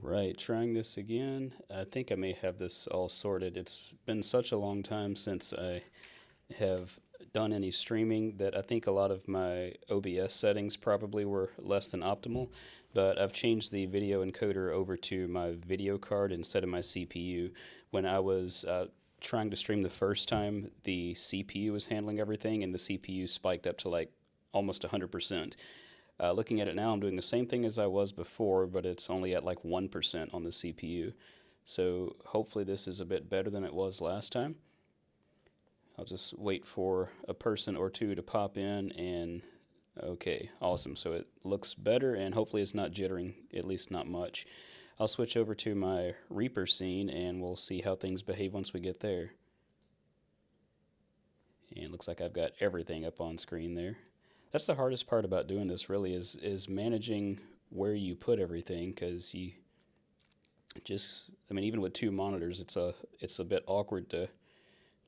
Right, trying this again. I think I may have this all sorted. It's been such a long time since I have done any streaming that I think a lot of my OBS settings probably were less than optimal, but I've changed the video encoder over to my video card instead of my CPU. When I was trying to stream the first time, the CPU was handling everything and the CPU spiked up to like almost 100%. Looking at it now, I'm doing the same thing as I was before, but it's only at like 1% on the CPU. So hopefully this is a bit better than it was last time. I'll just wait for a person or two to pop in and okay, awesome. So it looks better and hopefully it's not jittering, at least not much. I'll switch over to my Reaper scene and we'll see how things behave once we get there. And it looks like I've got everything up on screen there. That's the hardest part about doing this really is managing where you put everything because you just, I mean, even with two monitors, it's a bit awkward to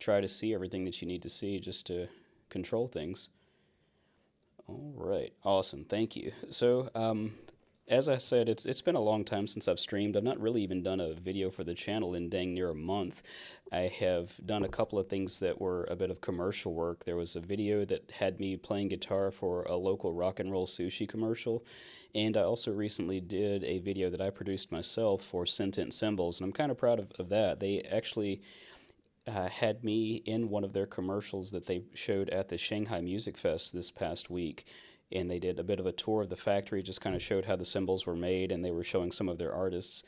try to see everything that you need to see just to control things. All right, awesome, thank you. So, as I said, it's been a long time since I've streamed. I've not really even done a video for the channel in dang near a month. I have done a couple of things that were a bit of commercial work. There was a video that had me playing guitar for a local rock and roll sushi commercial, and I also recently did a video that I produced myself for Sentient Symbols, and I'm kind of proud of that. They actually had me in one of their commercials that they showed at the Shanghai Music Fest this past week. And they did a bit of a tour of the factory, just kind of showed how the cymbals were made, and they were showing some of their artists.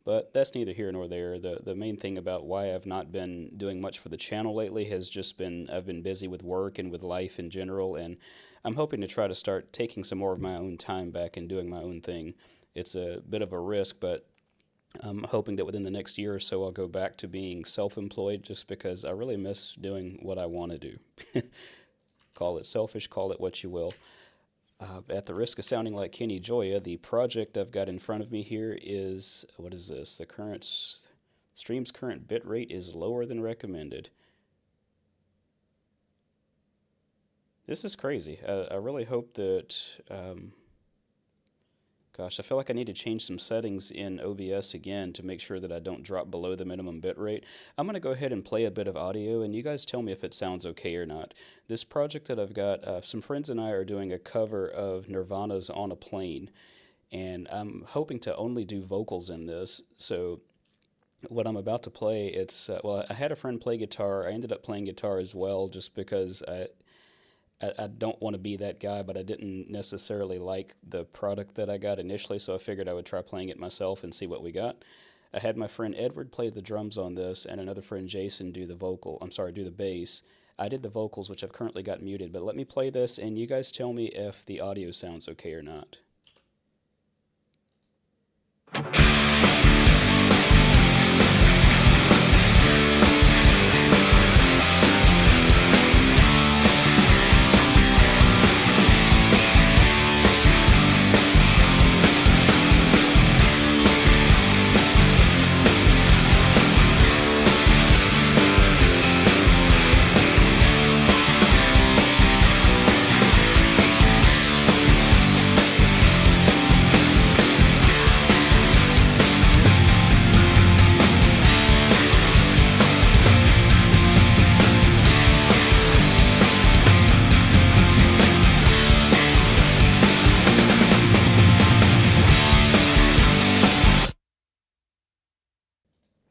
But that's neither here nor there. The main thing about why I've not been doing much for the channel lately has just been I've been busy with work and with life in general, and I'm hoping to try to start taking some more of my own time back and doing my own thing. It's a bit of a risk, but I'm hoping that within the next year or so I'll go back to being self-employed just because I really miss doing what I want to do. Call it selfish, call it what you will. At the risk of sounding like Kenny Joya, the project I've got in front of me here is, what is this? The stream's current bit rate is lower than recommended. This is crazy. I really hope that, gosh, I feel like I need to change some settings in OBS again to make sure that I don't drop below the minimum bit rate. I'm going to go ahead and play a bit of audio, and you guys tell me if it sounds okay or not. This project that I've got, some friends and I are doing a cover of Nirvana's On a Plane, and I'm hoping to only do vocals in this. So what I'm about to play, well, I had a friend play guitar. I ended up playing guitar as well just because I don't want to be that guy, but I didn't necessarily like the product that I got initially, so I figured I would try playing it myself and see what we got. I had my friend Edward play the drums on this, and another friend Jason do the bass. I did the vocals, which I've currently got muted, but let me play this, and you guys tell me if the audio sounds okay or not.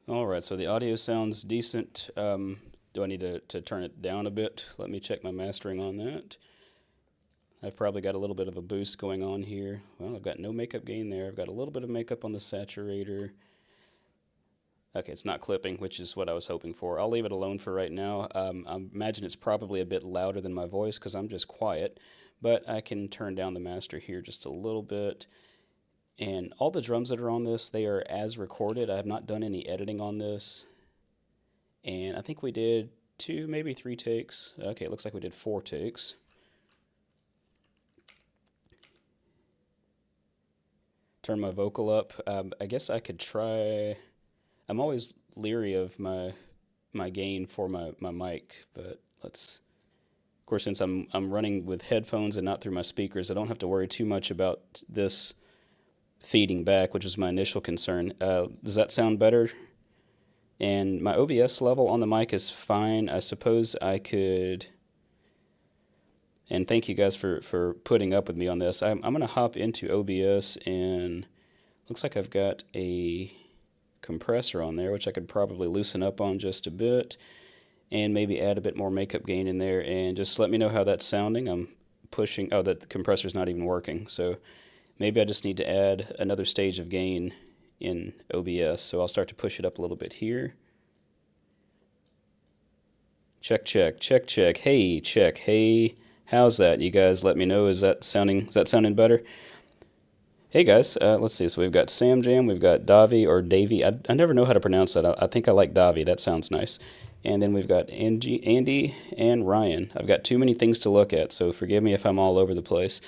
Alright, so the audio sounds decent. Do I need to turn it down a bit? Let me check my mastering on that. I've probably got a little bit of a boost going on here. Well, I've got no makeup gain there. I've got a little bit of makeup on the saturator. Okay, it's not clipping, which is what I was hoping for. I'll leave it alone for right now. I imagine it's probably a bit louder than my voice because I'm just quiet, but I can turn down the master here just a little bit. And all the drums that are on this, they are as recorded. I have not done any editing on this. And I think we did 2, maybe 3 takes. Okay, it looks like we did 4 takes. Turn my vocal up. I guess I could try. I'm always leery of my gain for my mic, but let's. Of course, since I'm running with headphones and not through my speakers, I don't have to worry too much about this feeding back, which is my initial concern. Does that sound better? And my OBS level on the mic is fine. I suppose I could, and thank you guys for putting up with me on this. I'm going to hop into OBS, and looks like I've got a compressor on there, which I could probably loosen up on just a bit, and maybe add a bit more makeup gain in there, and just let me know how that's sounding. I'm pushing, oh, that the compressor's not even working, so maybe I just need to add another stage of gain in OBS, so I'll start to push it up a little bit here. Check, check, check, check. Hey, check. Hey, how's that? You guys let me know. Is that sounding better? Hey guys, let's see. So we've got Sam Jam, we've got Davi or Davy. I never know how to pronounce that. I think I like Davi. That sounds nice. And then we've got Andy and Ryan. I've got too many things to look at, so forgive me if I'm all over the place.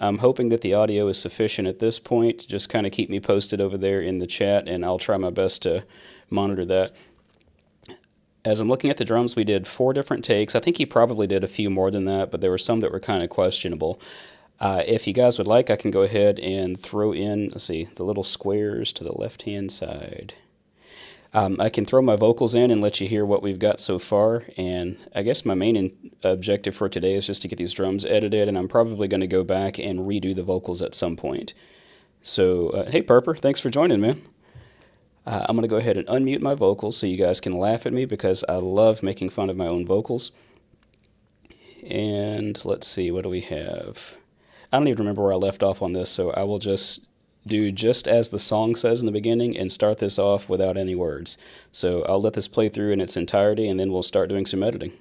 I'm hoping that the audio is sufficient at this point. Just kind of keep me posted over there in the chat, and I'll try my best to monitor that. As I'm looking at the drums, we did 4 different takes. I think he probably did a few more than that, but there were some that were kind of questionable. If you guys would like, I can go ahead and throw in, let's see, the little squares to the left-hand side. I can throw my vocals in and let you hear what we've got so far, and I guess my main objective for today is just to get these drums edited, and I'm probably going to go back and redo the vocals at some point. So, hey Purper, thanks for joining, man. I'm going to go ahead and unmute my vocals so you guys can laugh at me, because I love making fun of my own vocals. And let's see, what do we have? I don't even remember where I left off on this, so I will just do just as the song says in the beginning and start this off without any words. So I'll let this play through in its entirety, and then we'll start doing some editing.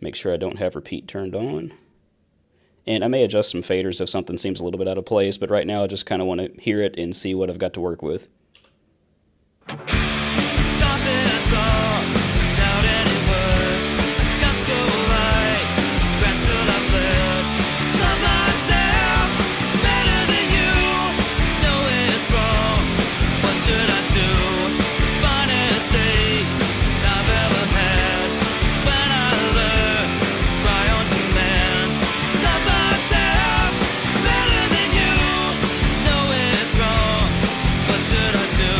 Make sure I don't have repeat turned on. And I may adjust some faders if something seems a little bit out of place, but right now I just kind of want to hear it and see what I've got to work with. Start this off without any words. I got so right, scratched till I bled. Love myself better than you. Know it's wrong, so what should I do? The finest day I've ever had is when I learned to cry on command. Love myself better than you. Know it's wrong, so what should I do?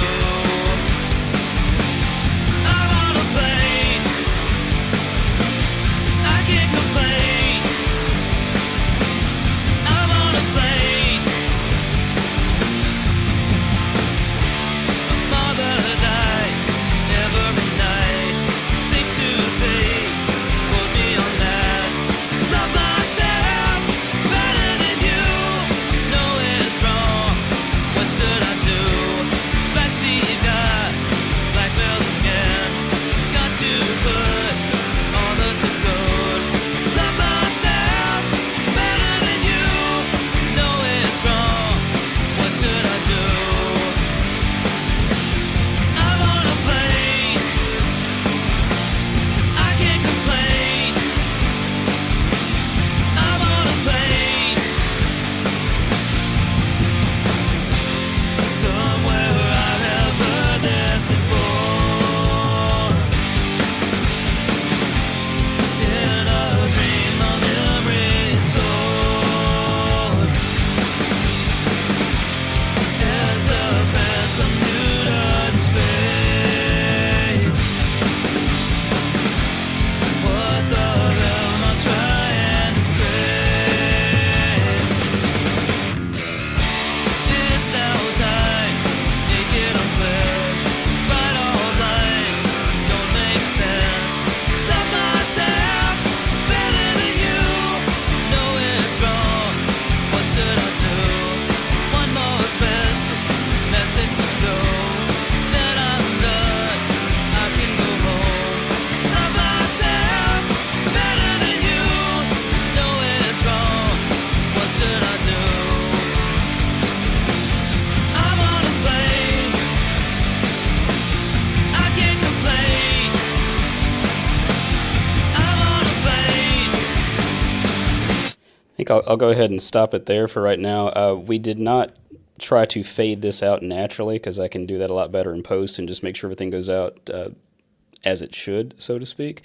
I think I'll go ahead and stop it there for right now. We did not try to fade this out naturally, because I can do that a lot better in post and just make sure everything goes out as it should, so to speak.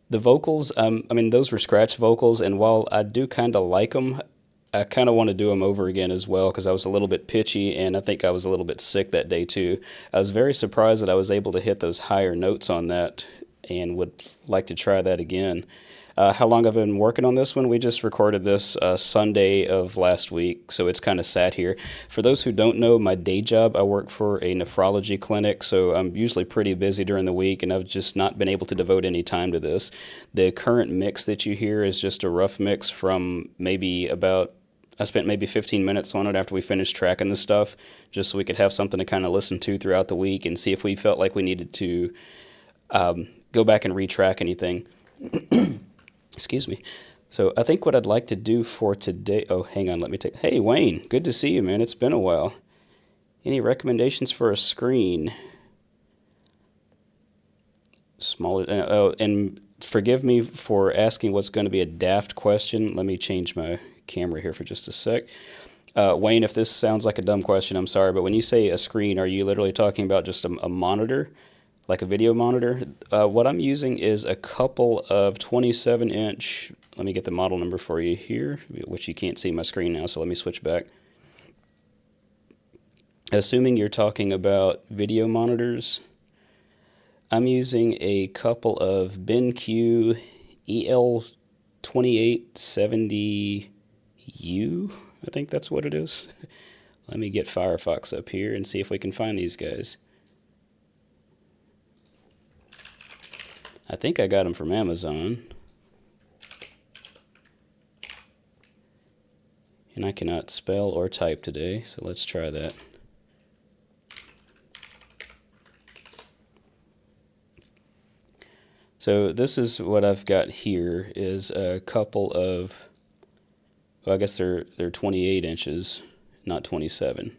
The vocals, I mean, those were scratch vocals, and while I do kind of like them, I kind of want to do them over again as well because I was a little bit pitchy and I think I was a little bit sick that day too. I was very surprised that I was able to hit those higher notes on that and would like to try that again. How long I've been working on this one? We just recorded this Sunday of last week, so it's kind of sat here. For those who don't know, my day job, I work for a nephrology clinic, so I'm usually pretty busy during the week, and I've just not been able to devote any time to this. The current mix that you hear is just a rough mix from I spent maybe 15 minutes on it after we finished tracking the stuff, just so we could have something to kind of listen to throughout the week and see if we felt like we needed to go back and retrack anything. Excuse me. So I think what I'd like to do for today. Oh, hang on. Hey, Wayne. Good to see you, man. It's been a while. Any recommendations for a screen? Smaller. And forgive me for asking what's going to be a daft question. Let me change my camera here for just a sec. Wayne, if this sounds like a dumb question, I'm sorry, but when you say a screen, are you literally talking about just a monitor? Like a video monitor? What I'm using is a couple of 27-inch, let me get the model number for you here, which you can't see my screen now, so let me switch back. Assuming you're talking about video monitors, I'm using a couple of BenQ EL2870U, I think that's what it is. Let me get Firefox up here and see if we can find these guys. I think I got them from Amazon. And I cannot spell or type today, so let's try that. So this is what I've got here is a couple of, well, I guess they're 28 inches, not 27.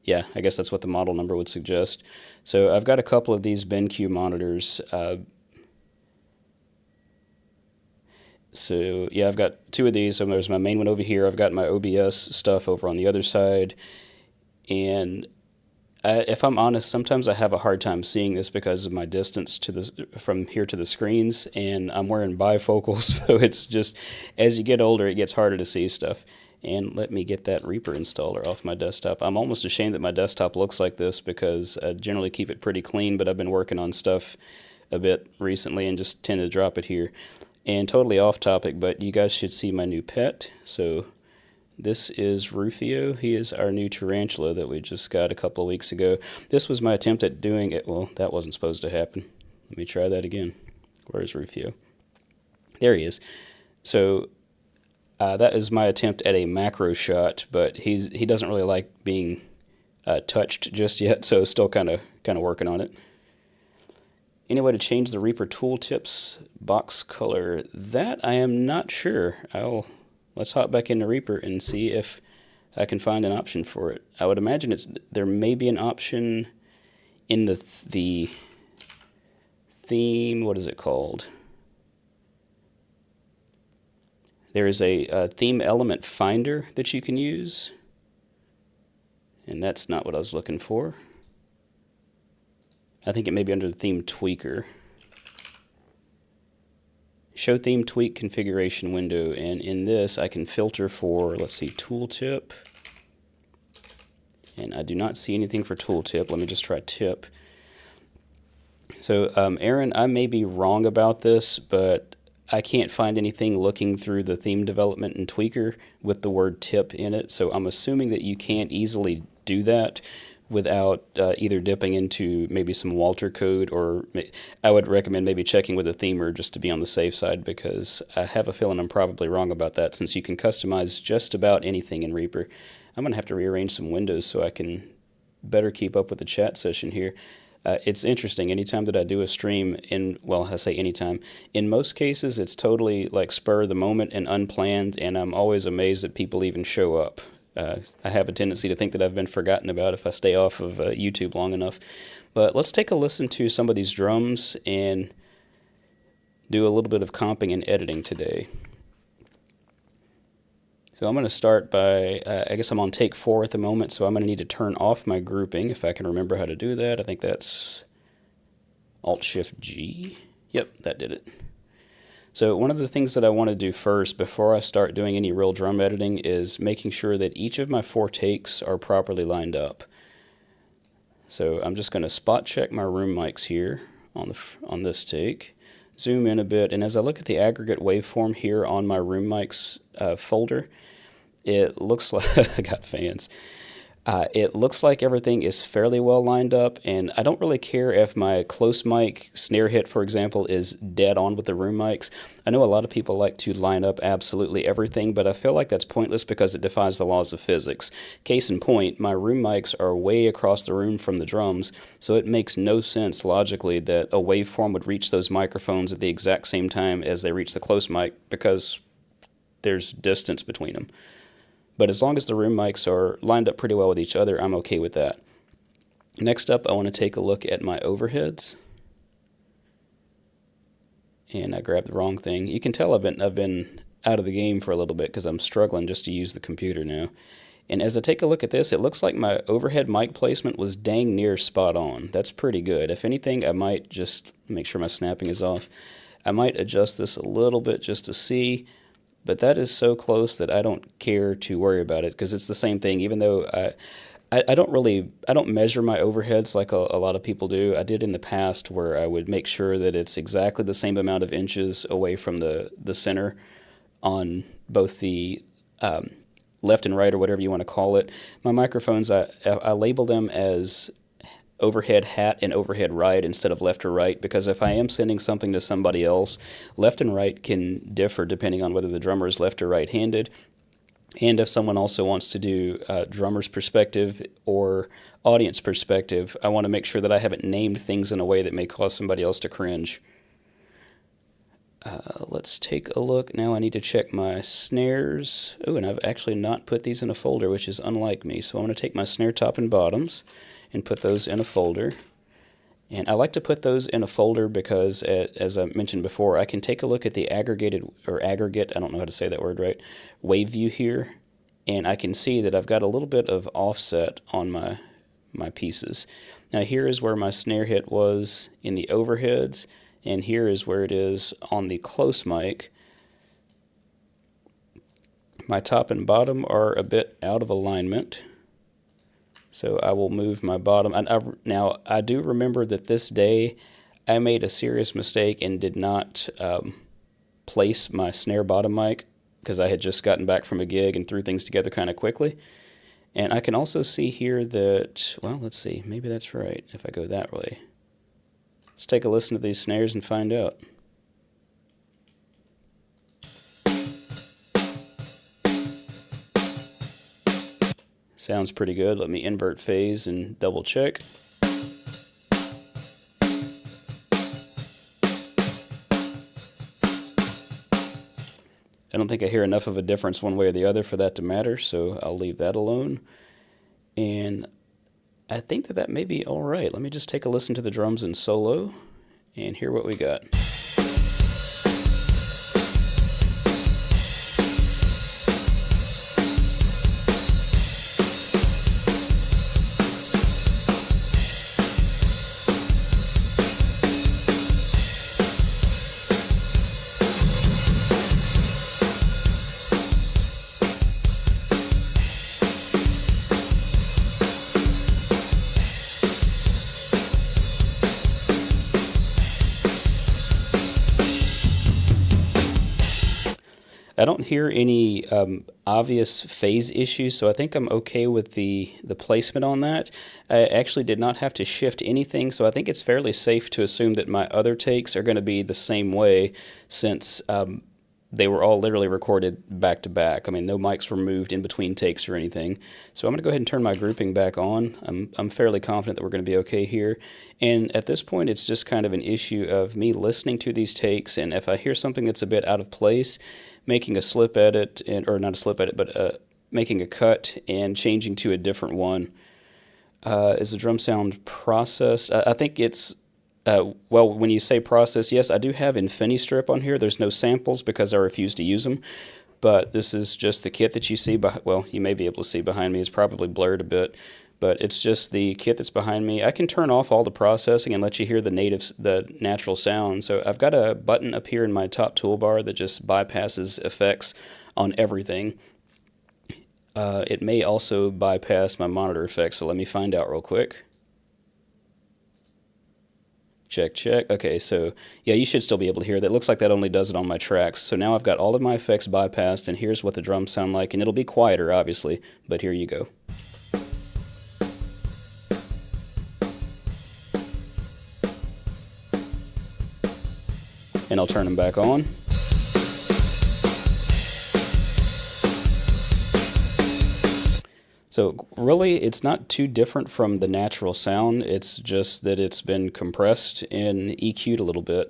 Yeah, I guess that's what the model number would suggest. So I've got a couple of these BenQ monitors. So yeah, I've got two of these. So there's my main one over here. I've got my OBS stuff over on the other side. And if I'm honest, sometimes I have a hard time seeing this because of my distance from here to the screens, and I'm wearing bifocals, so it's just, as you get older, it gets harder to see stuff. And let me get that Reaper installer off my desktop. I'm almost ashamed that my desktop looks like this because I generally keep it pretty clean, but I've been working on stuff a bit recently and just tend to drop it here. And totally off topic, but you guys should see my new pet. So this is Rufio. He is our new tarantula that we just got a couple of weeks ago. This was my attempt at doing it. Well, that wasn't supposed to happen. Let me try that again. Where's Rufio? There he is. So that is my attempt at a macro shot, but he doesn't really like being touched just yet, so still kind of working on it. Any way to change the Reaper tooltips box color? That I am not sure. Let's hop back into Reaper and see if I can find an option for it. I would imagine there may be an option in the theme. What is it called? There is a theme element finder that you can use, and that's not what I was looking for. I think it may be under the theme tweaker. Show theme tweak configuration window, and in this I can filter for, let's see, tooltip, and I do not see anything for tooltip. Let me just try tip. So Aaron, I may be wrong about this, but I can't find anything looking through the theme development and tweaker with the word tip in it, so I'm assuming that you can't easily do that without either dipping into maybe some Walter code, or I would recommend maybe checking with a themer just to be on the safe side, because I have a feeling I'm probably wrong about that, since you can customize just about anything in Reaper. I'm going to have to rearrange some windows so I can better keep up with the chat session here. It's interesting, anytime that I do a stream, well, I say anytime, in most cases it's totally like spur of the moment and unplanned, and I'm always amazed that people even show up. I have a tendency to think that I've been forgotten about if I stay off of YouTube long enough. But let's take a listen to some of these drums and do a little bit of comping and editing today. So I'm going to start by, I guess I'm on take 4 at the moment, so I'm going to need to turn off my grouping if I can remember how to do that. I think that's Alt-Shift-G. Yep, that did it. So one of the things that I want to do first before I start doing any real drum editing is making sure that each of my 4 takes are properly lined up. So I'm just going to spot check my room mics here on this take, zoom in a bit, and as I look at the aggregate waveform here on my room mics folder, it looks like I got fans. It looks like everything is fairly well lined up, and I don't really care if my close mic snare hit, for example, is dead on with the room mics. I know a lot of people like to line up absolutely everything, but I feel like that's pointless because it defies the laws of physics. Case in point, my room mics are way across the room from the drums, so it makes no sense logically that a waveform would reach those microphones at the exact same time as they reach the close mic because there's distance between them. But as long as the room mics are lined up pretty well with each other, I'm okay with that. Next up, I want to take a look at my overheads. And I grabbed the wrong thing. You can tell I've been out of the game for a little bit because I'm struggling just to use the computer now. And as I take a look at this, it looks like my overhead mic placement was dang near spot on. That's pretty good. If anything, I might just make sure my snapping is off. I might adjust this a little bit just to see. But that is so close that I don't care to worry about it because it's the same thing. Even though I don't measure my overheads like a lot of people do. I did in the past where I would make sure that it's exactly the same amount of inches away from the center on both the left and right or whatever you want to call it. My microphones, I label them as overhead hat and overhead right instead of left or right, because if I am sending something to somebody else, left and right can differ depending on whether the drummer is left or right-handed, and if someone also wants to do drummer's perspective or audience perspective, I want to make sure that I haven't named things in a way that may cause somebody else to cringe. Let's take a look. Now I need to check my snares. Oh, and I've actually not put these in a folder, which is unlike me. So I'm going to take my snare top and bottoms and put those in a folder. And I like to put those in a folder because, as I mentioned before, I can take a look at the aggregate, I don't know how to say that word right, wave view here, and I can see that I've got a little bit of offset on my pieces. Now here is where my snare hit was in the overheads, and here is where it is on the close mic. My top and bottom are a bit out of alignment. So I will move my bottom. Now, I do remember that this day I made a serious mistake and did not place my snare bottom mic because I had just gotten back from a gig and threw things together kind of quickly. And I can also see here that, well, let's see, maybe that's right if I go that way. Let's take a listen to these snares and find out. Sounds pretty good. Let me invert phase and double check. I don't think I hear enough of a difference one way or the other for that to matter, so I'll leave that alone. And I think that may be all right. Let me just take a listen to the drums in solo and hear what we got. I don't hear any obvious phase issues, so I think I'm okay with the placement on that. I actually did not have to shift anything, so I think it's fairly safe to assume that my other takes are going to be the same way since they were all literally recorded back to back. I mean, no mics were moved in between takes or anything. So I'm going to go ahead and turn my grouping back on. I'm fairly confident that we're going to be okay here. And at this point, it's just kind of an issue of me listening to these takes, and if I hear something that's a bit out of place, making a slip edit, or not a slip edit, but making a cut and changing to a different one. Is the drum sound processed? I think it's, well, when you say process, yes, I do have InfiniStrip on here. There's no samples because I refuse to use them, but this is just the kit that you see, well, you may be able to see behind me. It's probably blurred a bit, but it's just the kit that's behind me. I can turn off all the processing and let you hear the natural sound. So I've got a button up here in my top toolbar that just bypasses effects on everything. It may also bypass my monitor effects, so let me find out real quick. Check, check. Okay, so yeah, you should still be able to hear that. It looks like that only does it on my tracks. So now I've got all of my effects bypassed, and here's what the drums sound like, and it'll be quieter, obviously, but here you go. And I'll turn them back on. So really, it's not too different from the natural sound. It's just that it's been compressed and EQ'd a little bit.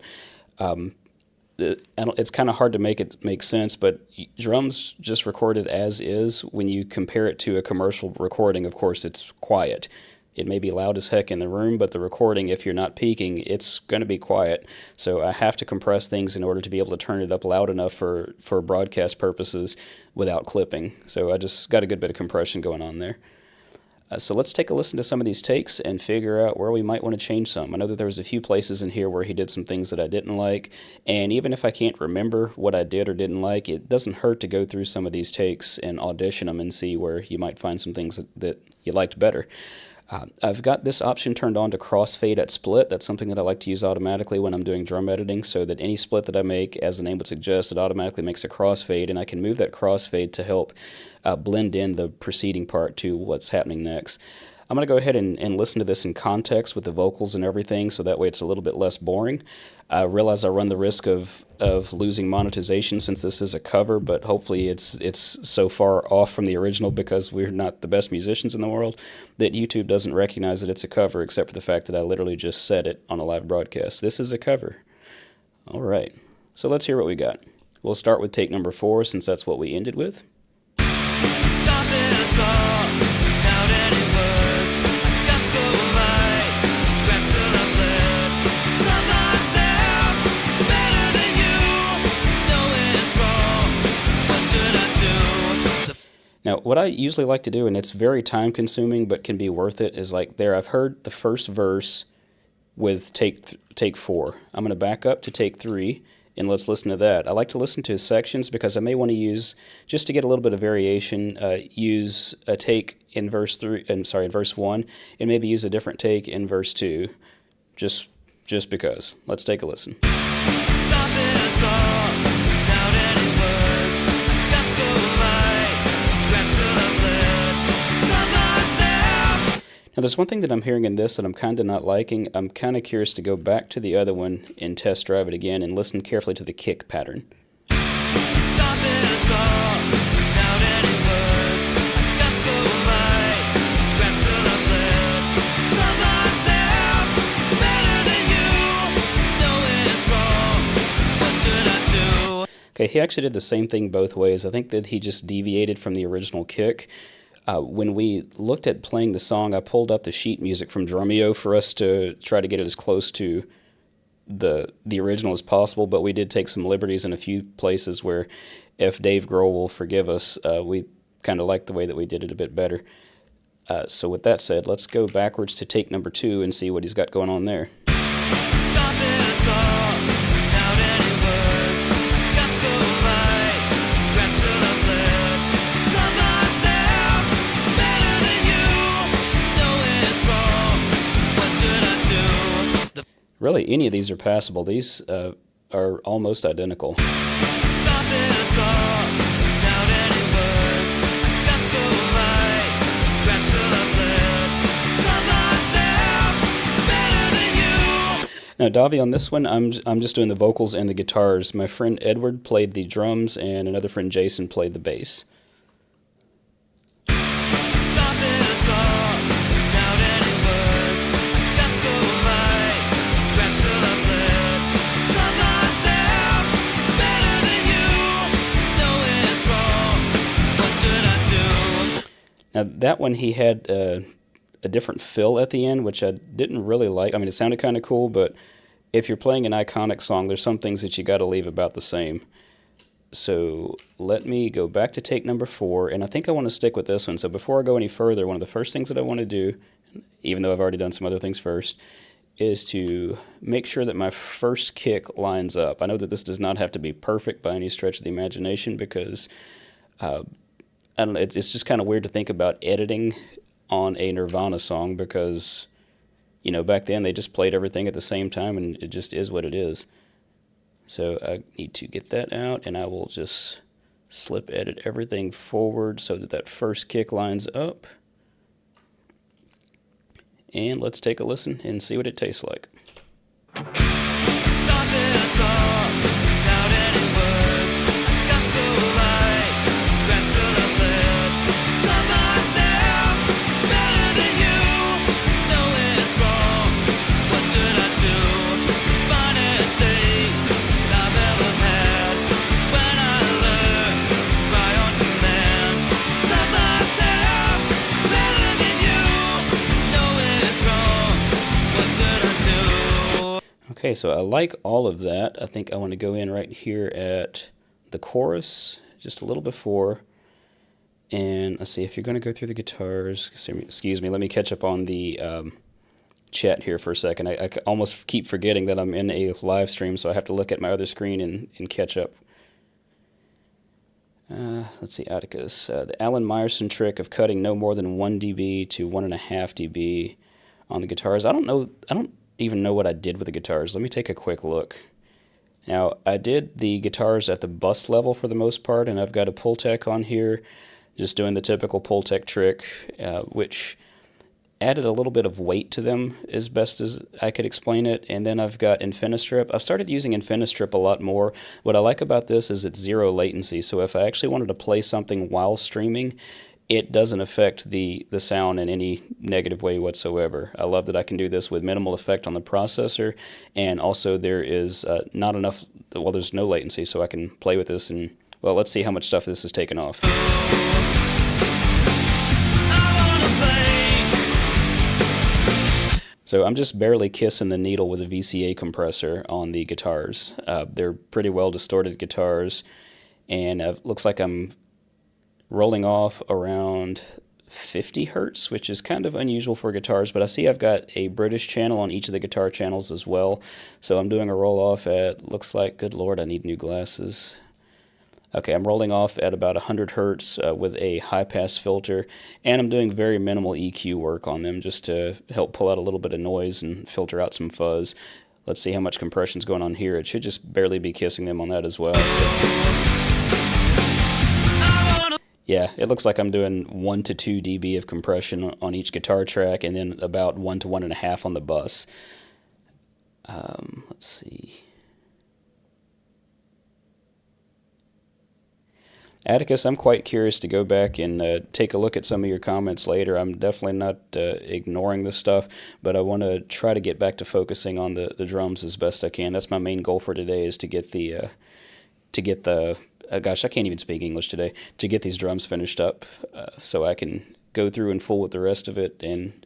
It's kind of hard to make it make sense, but drums just recorded as is. When you compare it to a commercial recording, of course, it's quiet. It may be loud as heck in the room, but the recording, if you're not peaking, it's going to be quiet. So I have to compress things in order to be able to turn it up loud enough for broadcast purposes without clipping. So I just got a good bit of compression going on there. So let's take a listen to some of these takes and figure out where we might want to change some. I know that there was a few places in here where he did some things that I didn't like, and even if I can't remember what I did or didn't like, it doesn't hurt to go through some of these takes and audition them and see where you might find some things that you liked better. I've got this option turned on to crossfade at split. That's something that I like to use automatically when I'm doing drum editing, so that any split that I make, as the name would suggest, it automatically makes a crossfade, and I can move that crossfade to help blend in the preceding part to what's happening next. I'm going to go ahead and listen to this in context with the vocals and everything, so that way it's a little bit less boring. I realize I run the risk of losing monetization since this is a cover, but hopefully it's so far off from the original, because we're not the best musicians in the world, that YouTube doesn't recognize that it's a cover, except for the fact that I literally just said it on a live broadcast. This is a cover. All right, so let's hear what we got. We'll start with take number 4, since that's what we ended with. Stop this off without any words. I got so right, scratched till I bled. Love myself better than you. Know it's wrong, so what should I do? Now, what I usually like to do, and it's very time consuming but can be worth it, is like there, I've heard the first verse with take 4. I'm going to back up to take 3, and let's listen to that. I like to listen to sections because I may want to use, just to get a little bit of variation, use a take in verse 1, and maybe use a different take in verse 2, just because. Let's take a listen. Stop this off without any words. I got so right, scratched till I bled. Love myself. Now, there's one thing that I'm hearing in this that I'm kind of not liking. I'm kind of curious to go back to the other one and test drive it again and listen carefully to the kick pattern. Stop this off without any words. I got so right, scratched till I bled. Love myself better than you. Know it's wrong, so what should I do? Okay, he actually did the same thing both ways. I think that he just deviated from the original kick. When we looked at playing the song, I pulled up the sheet music from Drumeo for us to try to get it as close to the original as possible, but we did take some liberties in a few places where, if Dave Grohl will forgive us, we kind of liked the way that we did it a bit better. So with that said, let's go backwards to take number 2 and see what he's got going on there. Stop this off without any words. I got so right, scratched till I bled. Love myself better than you. Know it's wrong, so what should I do? Really, any of these are passable. These are almost identical. Stop this off without any words. I got so right, scratched till I bled. Love myself better than you. Now, Davi, on this one, I'm just doing the vocals and the guitars. My friend Edward played the drums, and another friend Jason played the bass. Stop this off without any words. I got so right, scratched till I bled. Love myself better than you. Know it's wrong, so what should I do? Now, that one, he had a different fill at the end, which I didn't really like. I mean, it sounded kind of cool, but if you're playing an iconic song, there's some things that you got to leave about the same. So let me go back to take number 4, and I think I want to stick with this one. So before I go any further, one of the first things that I want to do, even though I've already done some other things first, is to make sure that my first kick lines up. I know that this does not have to be perfect by any stretch of the imagination, because I don't know, it's just kind of weird to think about editing on a Nirvana song, because, you know, back then they just played everything at the same time, and it just is what it is. So I need to get that out, and I will just slip edit everything forward so that that first kick lines up. And let's take a listen and see what it tastes like. Start this off without any words. Got so right, scratched till I bled. Love myself better than you. Know it's wrong, so what should I do? The finest day that I've ever had is when I learned to cry on command. Love myself better than you. Know it's wrong, so what should I do? Okay, so I like all of that. I think I want to go in right here at the chorus, just a little before. And let's see, if you're going to go through the guitars, excuse me, let me catch up on the chat here for a second. I almost keep forgetting that I'm in a live stream, so I have to look at my other screen and catch up. Let's see, Atticus. The Alan Meyerson trick of cutting no more than 1 dB to 1.5 dB on the guitars. I don't even know what I did with the guitars. Let me take a quick look. Now, I did the guitars at the bus level for the most part, and I've got a Pultec on here, just doing the typical Pultec trick, which added a little bit of weight to them as best as I could explain it. And then I've got Infinistrip. I've started using Infinistrip a lot more. What I like about this is it's 0 latency, so if I actually wanted to play something while streaming, it doesn't affect the sound in any negative way whatsoever. I love that I can do this with minimal effect on the processor, and also there is not enough, well, there's no latency, so I can play with this, and, well, let's see how much stuff this has taken off. So I'm just barely kissing the needle with a VCA compressor on the guitars. They're pretty well distorted guitars, and it looks like I'm rolling off around 50 hertz, which is kind of unusual for guitars, but I see I've got a British channel on each of the guitar channels as well. So I'm doing a roll off at, looks like, good Lord, I need new glasses. Okay, I'm rolling off at about 100 hertz with a high pass filter, and I'm doing very minimal EQ work on them just to help pull out a little bit of noise and filter out some fuzz. Let's see how much compression's going on here. It should just barely be kissing them on that as well. Yeah, it looks like I'm doing 1 to 2 dB of compression on each guitar track, and then about 1 to 1.5 on the bus. Let's see. Atticus, I'm quite curious to go back and take a look at some of your comments later. I'm definitely not ignoring this stuff, but I want to try to get back to focusing on the drums as best I can. That's my main goal for today, is to get the gosh, I can't even speak English today, to get these drums finished up so I can go through and full with the rest of it. And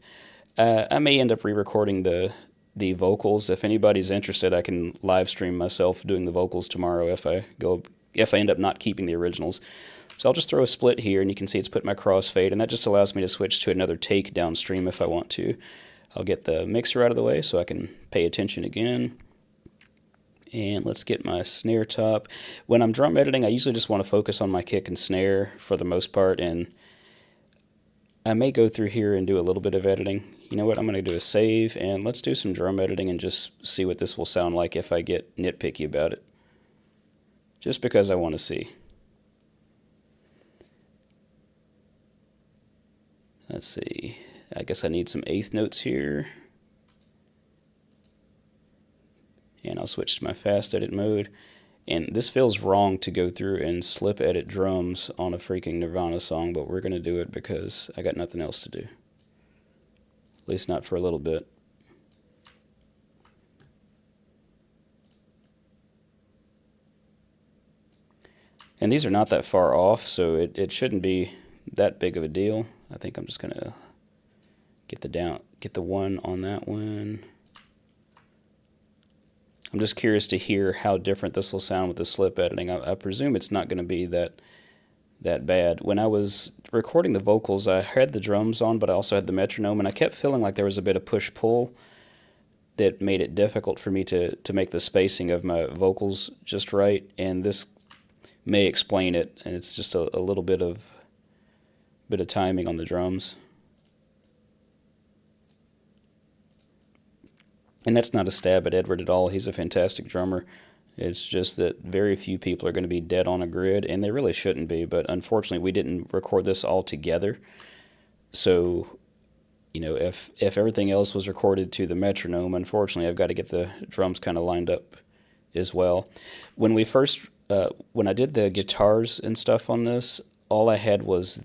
I may end up re-recording the vocals. If anybody's interested, I can live stream myself doing the vocals tomorrow if I end up not keeping the originals. So I'll just throw a split here, and you can see it's put my crossfade, and that just allows me to switch to another take downstream if I want to. I'll get the mixer out of the way so I can pay attention again. And let's get my snare top. When I'm drum editing, I usually just want to focus on my kick and snare for the most part, and I may go through here and do a little bit of editing. You know what, I'm going to do a save, and let's do some drum editing and just see what this will sound like if I get nitpicky about it. Just because I want to see. Let's see, I guess I need some eighth notes here. And I'll switch to my fast edit mode. And this feels wrong to go through and slip edit drums on a freaking Nirvana song, but we're going to do it because I got nothing else to do. At least not for a little bit. And these are not that far off, so it shouldn't be that big of a deal. I think I'm just going to get the one on that one. I'm just curious to hear how different this will sound with the slip editing. I presume it's not going to be that bad. When I was recording the vocals, I had the drums on, but I also had the metronome, and I kept feeling like there was a bit of push-pull that made it difficult for me to make the spacing of my vocals just right, and this may explain it, and it's just a little bit of timing on the drums. And that's not a stab at Edward at all. He's a fantastic drummer. It's just that very few people are going to be dead on a grid, and they really shouldn't be, but unfortunately we didn't record this all together. So, you know, if everything else was recorded to the metronome, unfortunately I've got to get the drums kind of lined up as well. When I did the guitars and stuff on this, all I had was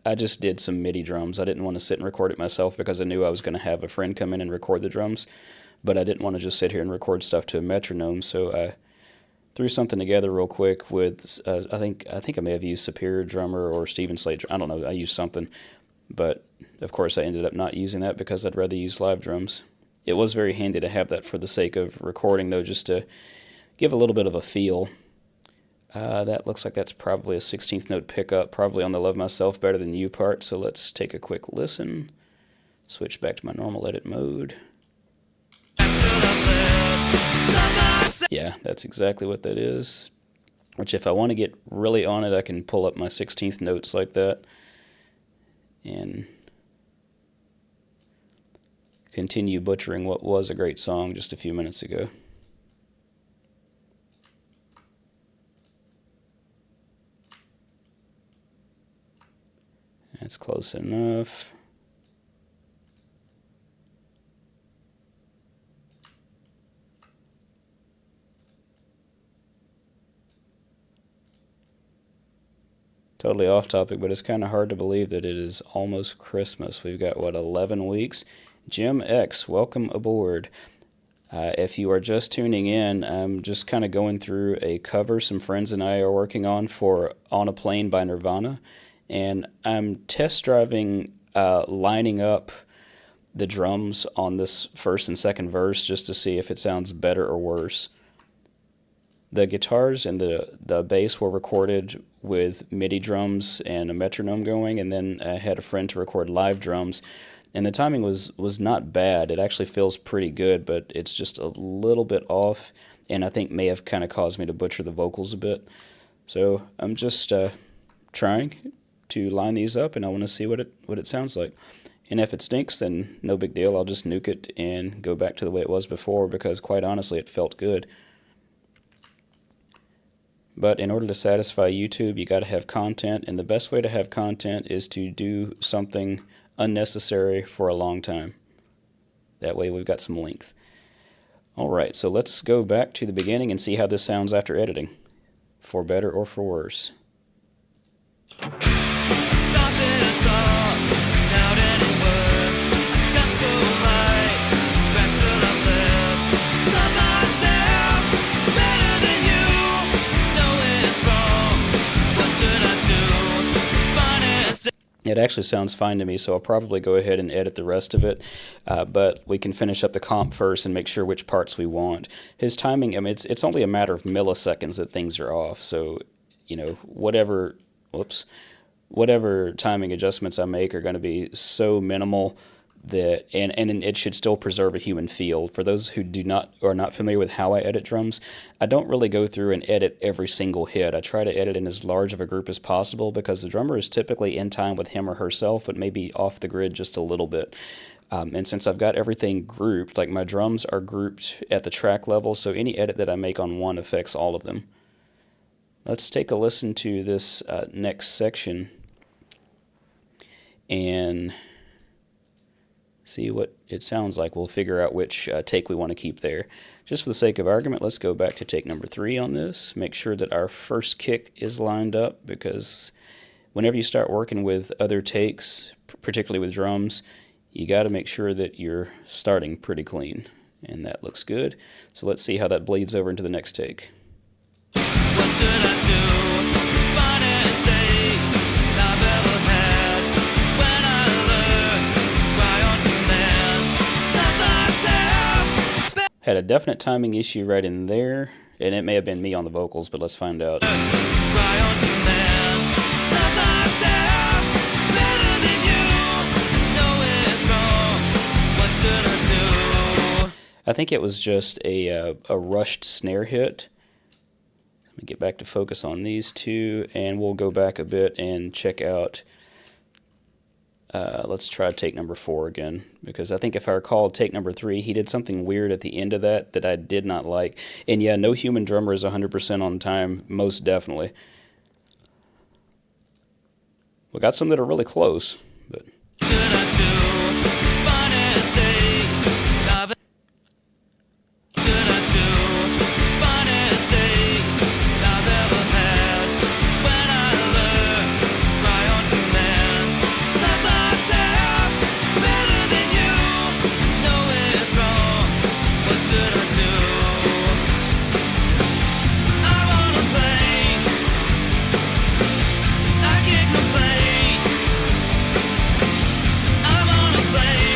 I just did some MIDI drums. I didn't want to sit and record it myself because I knew I was going to have a friend come in and record the drums, but I didn't want to just sit here and record stuff to a metronome, so I threw something together real quick with, I think I may have used Superior Drummer or Steven Slate. I don't know, I used something, but of course I ended up not using that because I'd rather use live drums. It was very handy to have that for the sake of recording, though, just to give a little bit of a feel. That looks like that's probably a 16th note pickup, probably on the Love Myself Better Than You part, so let's take a quick listen. Switch back to my normal edit mode. Yeah, that's exactly what that is. Which, if I want to get really on it, I can pull up my 16th notes like that and continue butchering what was a great song just a few minutes ago. That's close enough. Totally off topic, but it's kind of hard to believe that it is almost Christmas. We've got, what, 11 weeks? Jim X, welcome aboard. If you are just tuning in, I'm just kind of going through a cover some friends and I are working on for On a Plane by Nirvana. And I'm test driving, lining up the drums on this first and second verse just to see if it sounds better or worse. The guitars and the bass were recorded with MIDI drums and a metronome going, and then I had a friend to record live drums, and the timing was not bad. It actually feels pretty good, but it's just a little bit off, and I think may have kind of caused me to butcher the vocals a bit. So I'm just trying to line these up, and I want to see what it sounds like. And if it stinks, then no big deal. I'll just nuke it and go back to the way it was before, because quite honestly, it felt good. But in order to satisfy YouTube, you got to have content, and the best way to have content is to do something unnecessary for a long time. That way we've got some length. All right, so let's go back to the beginning and see how this sounds after editing, for better or for worse. Stop this off without any words. I got so right, scratched till I live. Love myself better than you. Know it's wrong, so what should I do? Finest. It actually sounds fine to me, so I'll probably go ahead and edit the rest of it, but we can finish up the comp first and make sure which parts we want. His timing, I mean, it's only a matter of milliseconds that things are off, so, you know, whatever timing adjustments I make are going to be so minimal that, and it should still preserve a human feel. For those who are not familiar with how I edit drums, I don't really go through and edit every single hit. I try to edit in as large of a group as possible, because the drummer is typically in time with him or herself, but maybe off the grid just a little bit. And since I've got everything grouped, like my drums are grouped at the track level, so any edit that I make on one affects all of them. Let's take a listen to this next section and see what it sounds like. We'll figure out which take we want to keep there. Just for the sake of argument, let's go back to take number 3 on this. Make sure that our first kick is lined up, because whenever you start working with other takes, particularly with drums, you got to make sure that you're starting pretty clean. And that looks good. So let's see how that bleeds over into the next take. What should I do? Finest day I've ever had is when I learned to cry on command. Love myself. Had a definite timing issue right in there, and it may have been me on the vocals, but let's find out. Cry on command. Love myself better than you. Know it's wrong. So what should I do? I think it was just a rushed snare hit. Let me get back to focus on these two, and we'll go back a bit and check out. Let's try take number 4 again, because I think if I recall take number 3, he did something weird at the end of that I did not like. And yeah, no human drummer is 100% on time, most definitely. We got some that are really close, but. Should I do? Finest day I've should I do? Finest day I've ever had. It's when I learned to cry on command. Love myself better than you. Know it's wrong. So what should I do? I wanna play. I can't complain. I wanna play.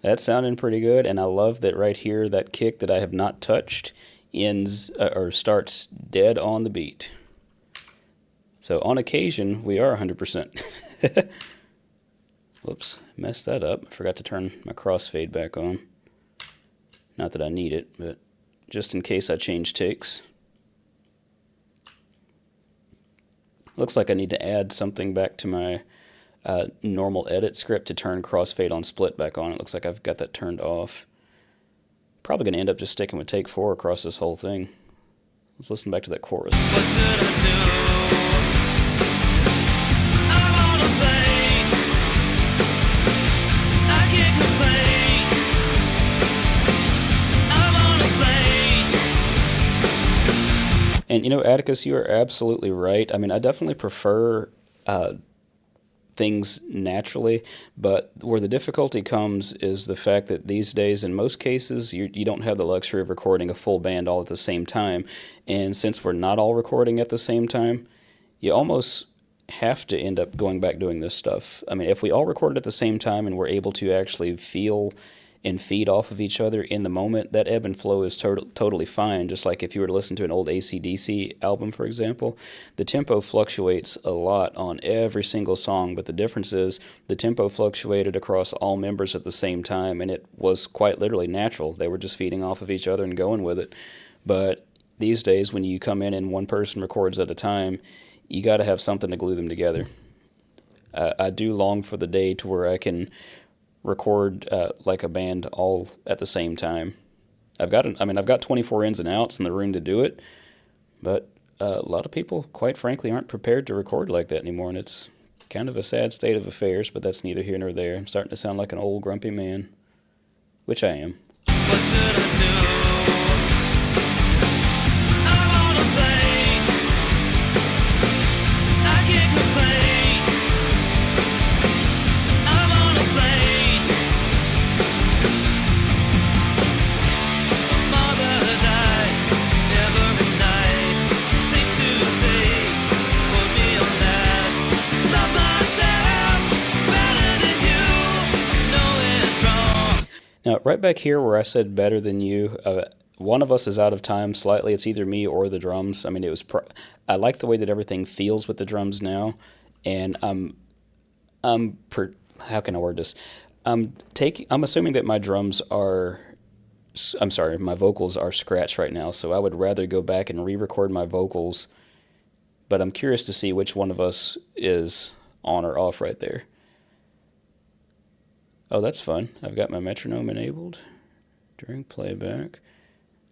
That's sounding pretty good, and I love that right here, that kick that I have not touched ends or starts dead on the beat. So on occasion, we are 100%. Whoops, messed that up. I forgot to turn my crossfade back on. Not that I need it, but just in case I change takes. Looks like I need to add something back to my normal edit script to turn crossfade on split back on. It looks like I've got that turned off. Probably going to end up just sticking with take 4 across this whole thing. Let's listen back to that chorus. What should I do? I wanna play. I can't complain. I wanna play. And you know, Atticus, you are absolutely right. I mean, I definitely prefer things naturally, but where the difficulty comes is the fact that these days, in most cases, you don't have the luxury of recording a full band all at the same time. And since we're not all recording at the same time, you almost have to end up going back doing this stuff. I mean, if we all recorded at the same time and we're able to actually feel and feed off of each other in the moment, that ebb and flow is totally fine. Just like if you were to listen to an old AC/DC album, for example, the tempo fluctuates a lot on every single song, but the difference is the tempo fluctuated across all members at the same time, and it was quite literally natural. They were just feeding off of each other and going with it. But these days, when you come in and one person records at a time, you got to have something to glue them together. I do long for the day to where I can record like a band all at the same time. I've got 24 ins and outs in the room to do it, but a lot of people, quite frankly, aren't prepared to record like that anymore, and it's kind of a sad state of affairs, but that's neither here nor there. I'm starting to sound like an old grumpy man, which I am. What should I do? I wanna play. I can't complain. I wanna play. My mother died every night. Safe to say, put me on that. Love myself better than you. Know it's wrong. Now, right back here where I said better than you, one of us is out of time slightly. It's either me or the drums. I mean, it was. I like the way that everything feels with the drums now, and how can I word this? I'm assuming that my drums are. I'm sorry, my vocals are scratched right now, so I would rather go back and re-record my vocals. But I'm curious to see which one of us is on or off right there. Oh, that's fun. I've got my metronome enabled during playback.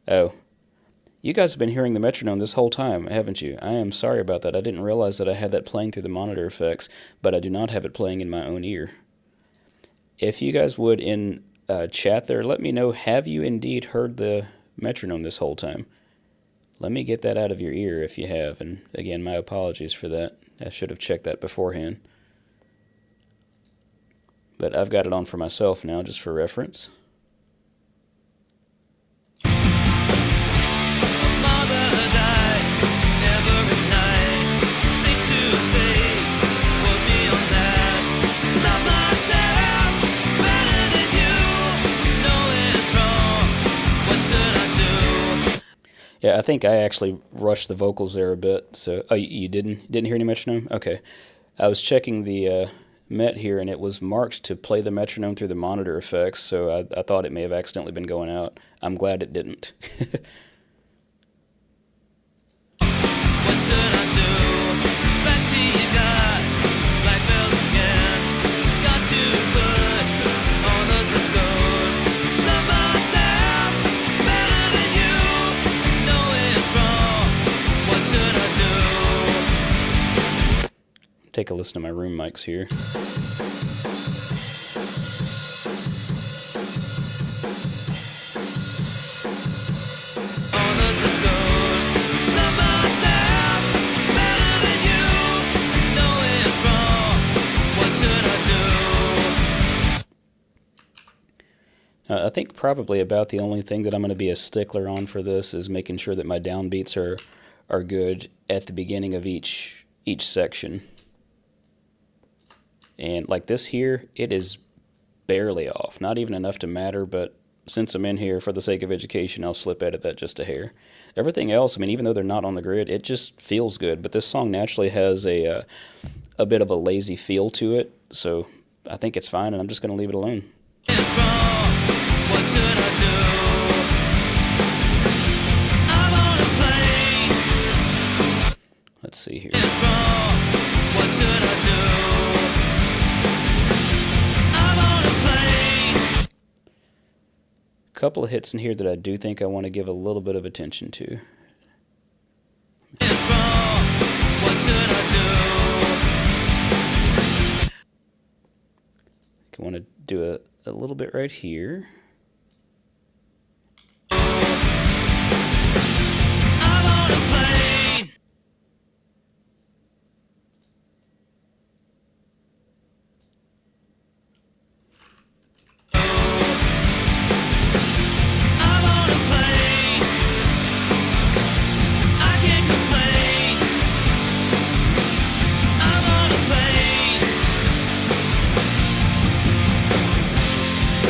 Oh, you guys have been hearing the metronome this whole time, haven't you? I am sorry about that. I didn't realize that I had that playing through the monitor effects, but I do not have it playing in my own ear. If you guys would, in chat there, let me know, have you indeed heard the metronome this whole time? Let me get that out of your ear if you have, and again, my apologies for that. I should have checked that beforehand. But I've got it on for myself now, just for reference. Mother died every night. Safe to say, put me on that. Love myself better Yeah, I think I actually rushed the vocals there a bit. So, oh, you didn't hear any metronome? Okay. I was checking the Met here, and it was marked to play the metronome through the monitor effects, so I thought it may have accidentally been going out. I'm glad it didn't. What should I do? Backseat you got, black belt again. Got to put all those of gold. Love myself better than you. Know it's wrong. So what should I do? Take a listen to my room mics here. All those of gold. Love myself better than you. Know it's wrong. So what should I do? I think probably about the only thing that I'm going to be a stickler on for this is making sure that my downbeats are good at the beginning of each section. And like this here, it is barely off. Not even enough to matter, but since I'm in here for the sake of education, I'll slip edit that just a hair. Everything else, I mean, even though they're not on the grid, it just feels good. But this song naturally has a bit of a lazy feel to it, so I think it's fine, and I'm just going to leave it alone. It's wrong. So what should I do? I'm on a plane. Let's see here. It's wrong. So what should I do? I'm on a plane. Couple of hits in here that I do think I want to give a little bit of attention to. It's wrong. So what should I do? I want to do a little bit right here. I'm on a plane. I'm on a plane. I can't complain. I'm on a plane.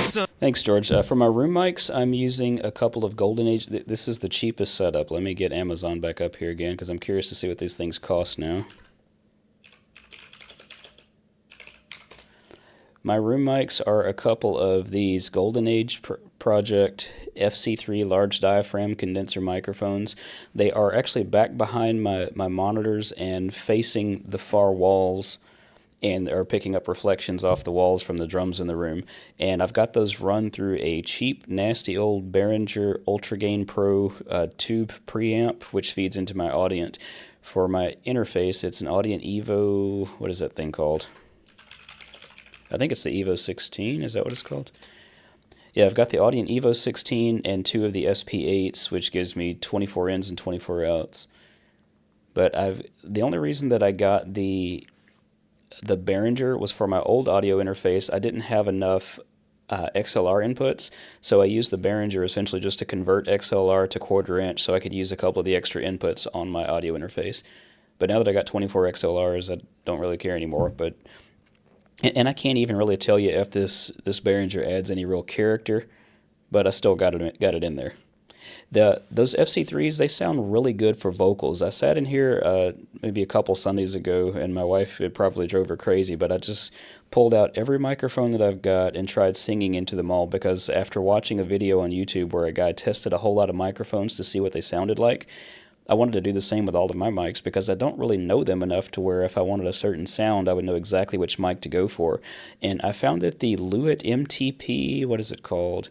So Thanks, George. For my room mics, I'm using a couple of Golden Age. This is the cheapest setup. Let me get Amazon back up here again because I'm curious to see what these things cost now. My room mics are a couple of these Golden Age Project FC3 large diaphragm condenser microphones. They are actually back behind my monitors and facing the far walls, and are picking up reflections off the walls from the drums in the room. And I've got those run through a cheap, nasty old Behringer Ultra Gain Pro tube preamp, which feeds into my Audient. For my interface, it's an Audient Evo, what is that thing called? I think it's the Evo 16, is that what it's called? Yeah, I've got the Audient Evo 16 and two of the SP8s, which gives me 24 ins and 24 outs. But the only reason that I got the Behringer was for my old audio interface. I didn't have enough XLR inputs, so I used the Behringer essentially just to convert XLR to quarter inch so I could use a couple of the extra inputs on my audio interface. But now that I got 24 XLRs, I don't really care anymore. And I can't even really tell you if this Behringer adds any real character, but I still got it in there. Those FC3s, they sound really good for vocals. I sat in here maybe a couple Sundays ago, and my wife, it probably drove her crazy, but I just pulled out every microphone that I've got and tried singing into them all, because after watching a video on YouTube where a guy tested a whole lot of microphones to see what they sounded like, I wanted to do the same with all of my mics, because I don't really know them enough to where if I wanted a certain sound, I would know exactly which mic to go for. And I found that the Lewitt MTP, what is it called?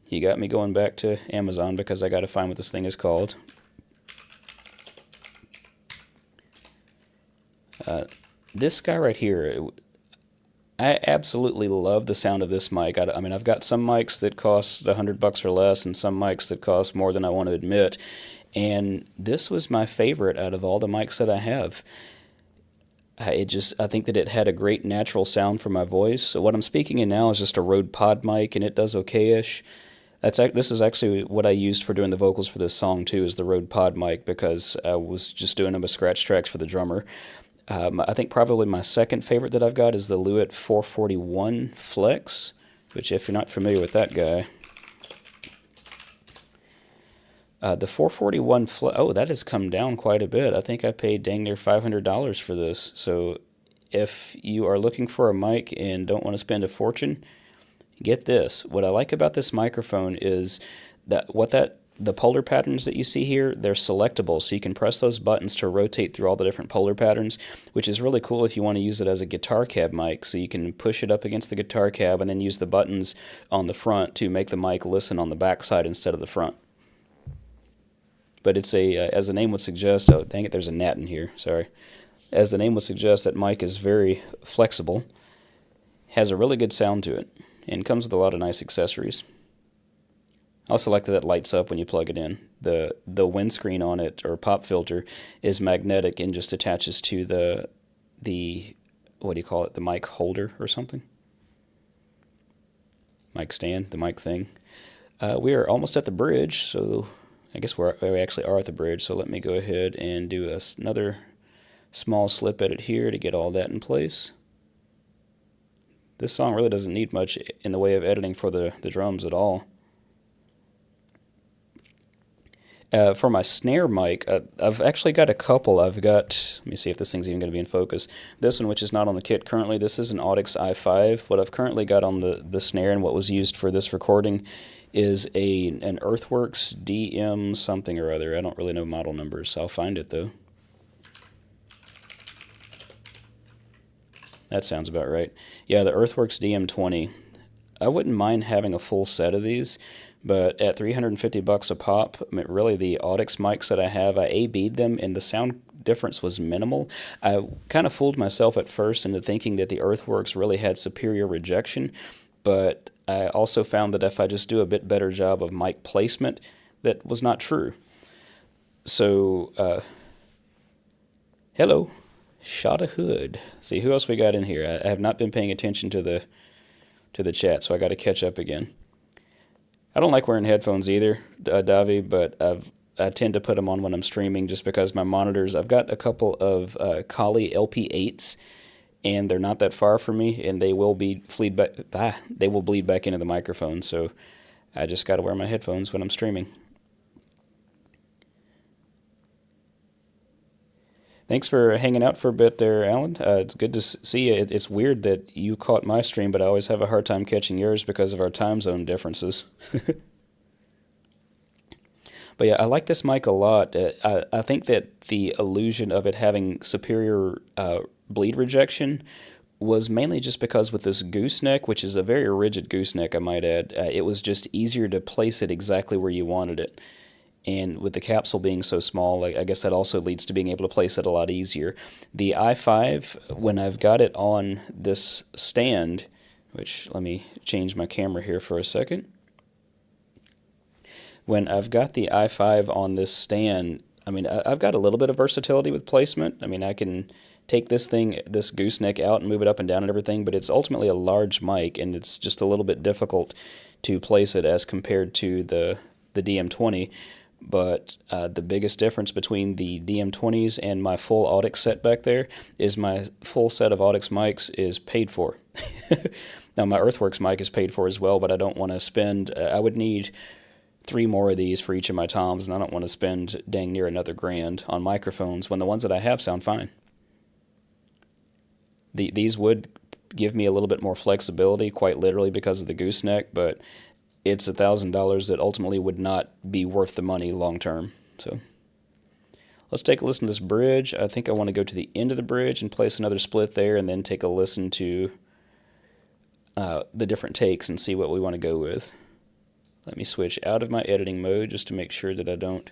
You got me going back to Amazon because I got to find what this thing is called. This guy right here, I absolutely love the sound of this mic. I mean, I've got some mics that cost $100 or less and some mics that cost more than I want to admit. And this was my favorite out of all the mics that I have. I think that it had a great natural sound for my voice. So what I'm speaking in now is just a Rode Pod mic, and it does okay-ish. This is actually what I used for doing the vocals for this song too, is the Rode Pod mic, because I was just doing them as scratch tracks for the drummer. I think probably my second favorite that I've got is the Lewitt 441 Flex, which if you're not familiar with that guy, The 441 oh, that has come down quite a bit. I think I paid dang near $500 for this. So if you are looking for a mic and don't want to spend a fortune, get this. What I like about this microphone is that the polar patterns that you see here, they're selectable, so you can press those buttons to rotate through all the different polar patterns, which is really cool if you want to use it as a guitar cab mic. So you can push it up against the guitar cab and then use the buttons on the front to make the mic listen on the back side instead of the front. But it's as the name would suggest, oh dang it, there's a gnat in here, sorry. As the name would suggest, that mic is very flexible, has a really good sound to it, and comes with a lot of nice accessories. I also like that it lights up when you plug it in. The windscreen on it, or pop filter, is magnetic and just attaches to the what do you call it, the mic holder or something? Mic stand, the mic thing. We are almost at the bridge, so I guess we actually are at the bridge, so let me go ahead and do another small slip edit here to get all that in place. This song really doesn't need much in the way of editing for the drums at all. For my snare mic, I've actually got a couple. Let me see if this thing's even going to be in focus. This one, which is not on the kit currently, this is an Audix i5. What I've currently got on the snare and what was used for this recording is an Earthworks DM something or other. I don't really know model numbers. I'll find it though. That sounds about right. Yeah, the Earthworks DM20. I wouldn't mind having a full set of these, but at $350 a pop, I mean, really the Audix mics that I have, I A/B'd them and the sound difference was minimal. I kind of fooled myself at first into thinking that the Earthworks really had superior rejection, but I also found that if I just do a bit better job of mic placement, that was not true. So, hello, Shot a Hood. See, who else we got in here? I have not been paying attention to the chat, so I got to catch up again. I don't like wearing headphones either, Davi, but I tend to put them on when I'm streaming just because my monitors, I've got a couple of Kali LP8s, and they're not that far from me, and they will bleed back into the microphone, so I just got to wear my headphones when I'm streaming. Thanks for hanging out for a bit there, Alan. It's good to see you. It's weird that you caught my stream, but I always have a hard time catching yours because of our time zone differences. But yeah, I like this mic a lot. I think that the illusion of it having superior bleed rejection was mainly just because with this gooseneck, which is a very rigid gooseneck, I might add, it was just easier to place it exactly where you wanted it. And with the capsule being so small, I guess that also leads to being able to place it a lot easier. The i5, when I've got it on this stand, which let me change my camera here for a second. When I've got the i5 on this stand, I mean, I've got a little bit of versatility with placement. I mean, I can take this gooseneck out and move it up and down and everything, but it's ultimately a large mic, and it's just a little bit difficult to place it as compared to the DM20. But the biggest difference between the DM20s and my full Audix set back there is my full set of Audix mics is paid for. Now, my Earthworks mic is paid for as well, but I don't want to spend, I would need 3 more of these for each of my toms, and I don't want to spend dang near another $1,000 on microphones when the ones that I have sound fine. These would give me a little bit more flexibility, quite literally because of the gooseneck, but it's $1,000 that ultimately would not be worth the money long term. So let's take a listen to this bridge. I think I want to go to the end of the bridge and place another split there, and then take a listen to the different takes and see what we want to go with. Let me switch out of my editing mode just to make sure that I don't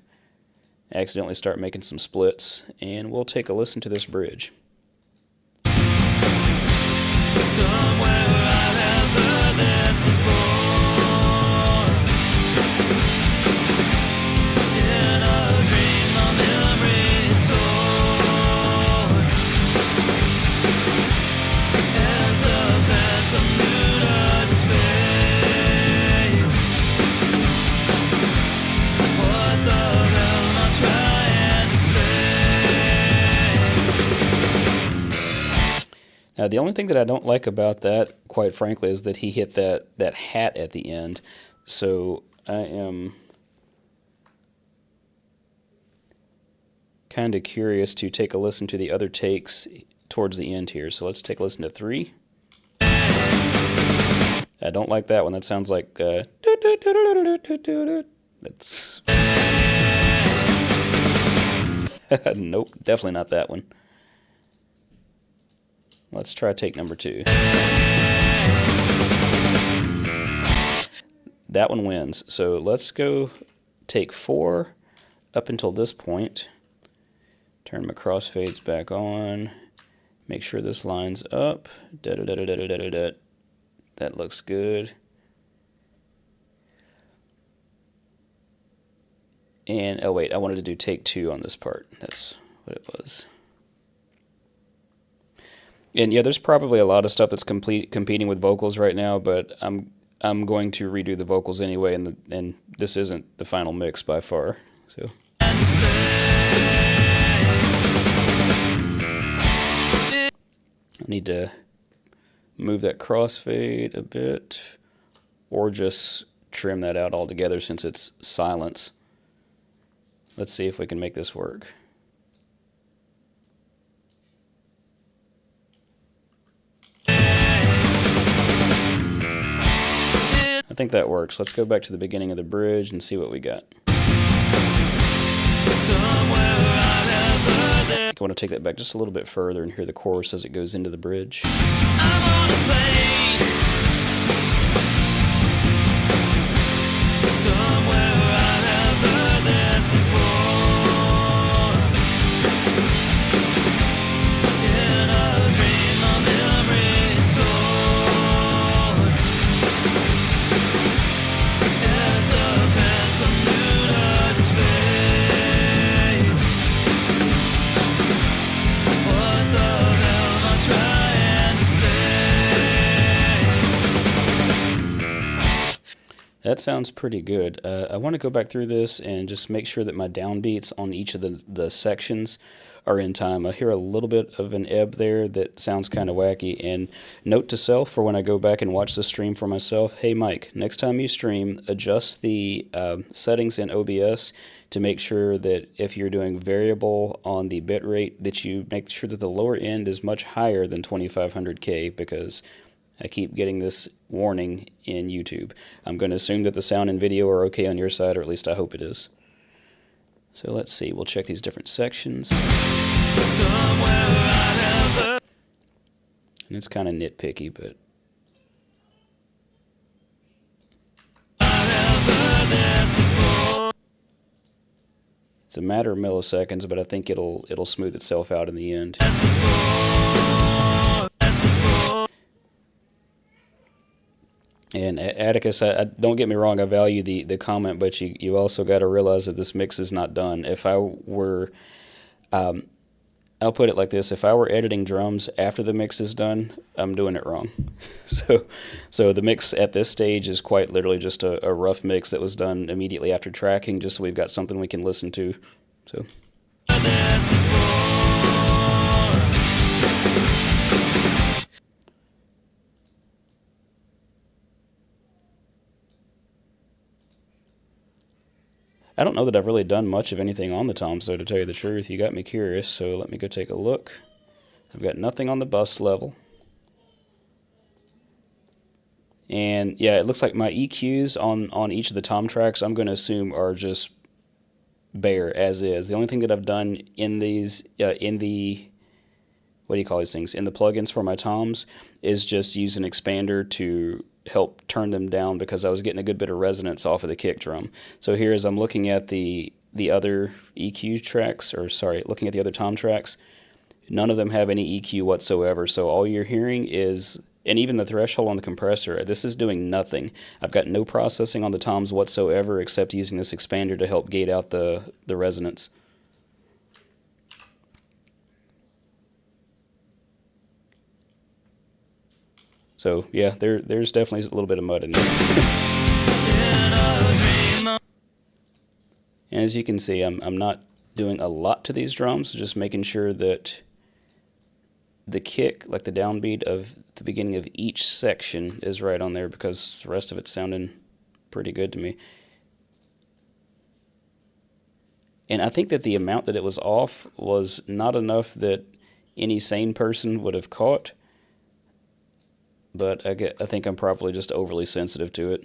accidentally start making some splits, and we'll take a listen to this bridge. Somewhere I have heard this before. In a dream, my memory is stored. As a phantom moon and space. What the hell am I trying to say? Now, the only thing that I don't like about that, quite frankly, is that he hit that hat at the end. So I am kind of curious to take a listen to the other takes towards the end here. So let's take a listen to 3. I don't like that one. That sounds like that's nope, definitely not that one. Let's try take number 2. That one wins. So let's go take 4 up until this point. Turn my crossfades back on. Make sure this lines up. That looks good. And, oh wait, I wanted to do take 2 on this part. That's what it was. And yeah, there's probably a lot of stuff that's competing with vocals right now, but I'm going to redo the vocals anyway, and this isn't the final mix by far. So I need to move that crossfade a bit, or just trim that out altogether since it's silence. Let's see if we can make this work. I think that works. Let's go back to the beginning of the bridge and see what we got. I want to take that back just a little bit further and hear the chorus as it goes into the bridge. I'm on a plane somewhere where I've never this before. In a dream, my memory stored. As a phantom new to display. What the hell am I trying to say? That sounds pretty good. I want to go back through this and just make sure that my downbeats on each of the sections are in time. I hear a little bit of an ebb there that sounds kind of wacky. And note to self for when I go back and watch the stream for myself, hey Mike, next time you stream, adjust the settings in OBS to make sure that if you're doing variable on the bit rate, that you make sure that the lower end is much higher than 2500K, because I keep getting this warning in YouTube. I'm going to assume that the sound and video are okay on your side, or at least I hope it is. So let's see, we'll check these different sections. And it's kind of nitpicky, but it's a matter of milliseconds, but I think it'll smooth itself out in the end. And Atticus, don't get me wrong, I value the comment, but you also got to realize that this mix is not done. If I were, I'll put it like this: if I were editing drums after the mix is done, I'm doing it wrong. So the mix at this stage is quite literally just a rough mix that was done immediately after tracking, just so we've got something we can listen to. So. I don't know that I've really done much of anything on the toms, though, to tell you the truth. You got me curious, so let me go take a look. I've got nothing on the bus level. And yeah, it looks like my EQs on each of the tom tracks, I'm going to assume, are just bare as is. The only thing that I've done in these, in the, what do you call these things, in the plugins for my toms, is just use an expander to help turn them down, because I was getting a good bit of resonance off of the kick drum. So here, as I'm looking at the other EQ tracks, or sorry, looking at the other tom tracks, none of them have any EQ whatsoever. So all you're hearing is, and even the threshold on the compressor, this is doing nothing. I've got no processing on the toms whatsoever, except using this expander to help gate out the resonance. So yeah, there's definitely a little bit of mud in there. And as you can see, I'm not doing a lot to these drums, just making sure that the kick, like the downbeat of the beginning of each section, is right on there, because the rest of it's sounding pretty good to me. And I think that the amount that it was off was not enough that any sane person would have caught. But I think I'm probably just overly sensitive to it.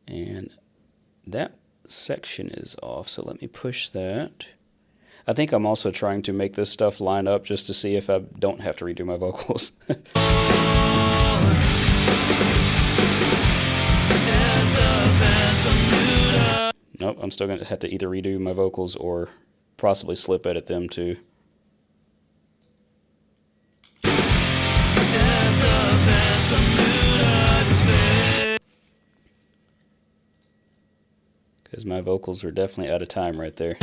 And that section is off, so let me push that. I think I'm also trying to make this stuff line up just to see if I don't have to redo my vocals. Nope, I'm still going to have to either redo my vocals or possibly slip edit them too. Because my vocals are definitely out of time right there.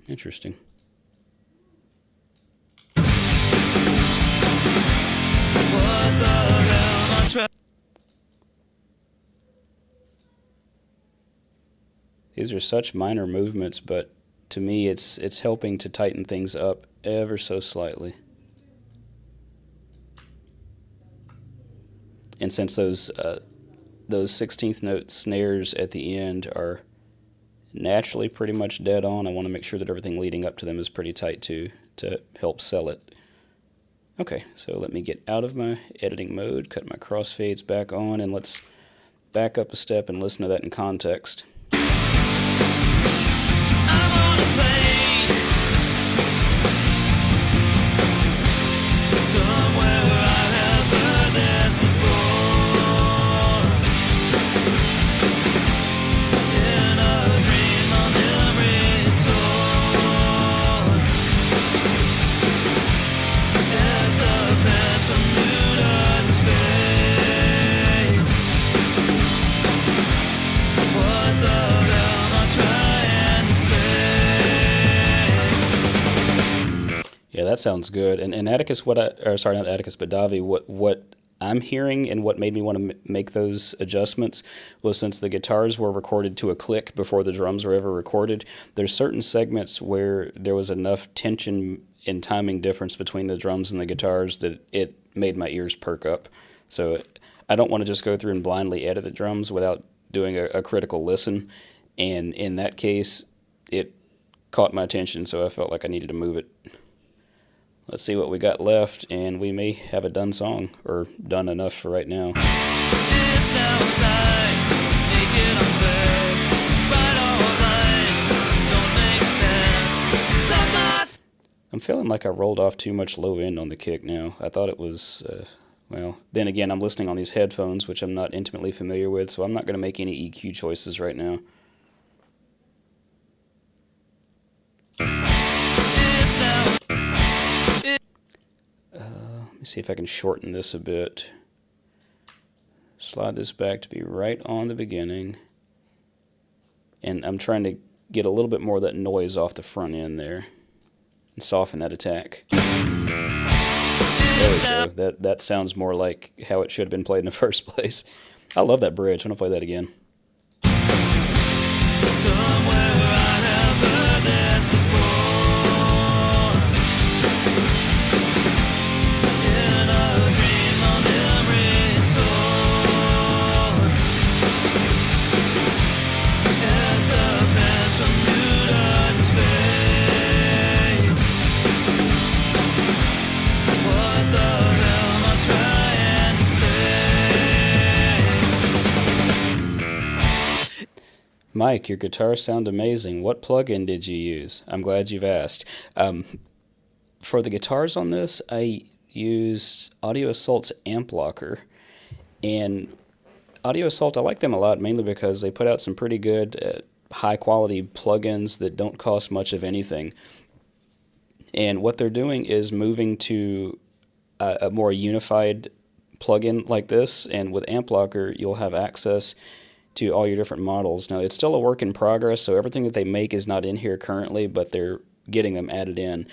Interesting. These are such minor movements, but to me it's helping to tighten things up ever so slightly. And since those 16th note snares at the end are naturally pretty much dead on, I want to make sure that everything leading up to them is pretty tight too, to help sell it. Okay, so let me get out of my editing mode, cut my crossfades back on, and let's back up a step and listen to that in context. I'm on a plane somewhere where I have heard this before. In a dream, a memory stored. As a phantom mood unspaid. What the hell am I trying to say? Yeah, that sounds good. And Atticus, sorry, not Atticus, but Davi, what I'm hearing and what made me want to make those adjustments was, since the guitars were recorded to a click before the drums were ever recorded, there's certain segments where there was enough tension and timing difference between the drums and the guitars that it made my ears perk up. So I don't want to just go through and blindly edit the drums without doing a critical listen. And in that case, it caught my attention, so I felt like I needed to move it. Let's see what we got left, and we may have a done song, or done enough for right now. It's now time to make it unfair, to write all lines don't make sense. I'm feeling like I rolled off too much low end on the kick now. I thought it was, well, then again, I'm listening on these headphones, which I'm not intimately familiar with, so I'm not going to make any EQ choices right now. Let me see if I can shorten this a bit. Slide this back to be right on the beginning. And I'm trying to get a little bit more of that noise off the front end there and soften that attack. There we go. That sounds more like how it should have been played in the first place. I love that bridge. I'm going to play that again. Somewhere where I have heard this before. In a dream, a memory stored. As a phantom mood unspaid. What the hell am I trying to say? Mike, your guitars sound amazing. What plugin did you use? I'm glad you've asked. For the guitars on this, I used Audio Assault's Amp Locker. And Audio Assault, I like them a lot, mainly because they put out some pretty good, high-quality plugins that don't cost much of anything. And what they're doing is moving to a more unified plugin like this. And with Amp Locker, you'll have access to all your different models. Now, it's still a work in progress, so everything that they make is not in here currently, but they're getting them added in.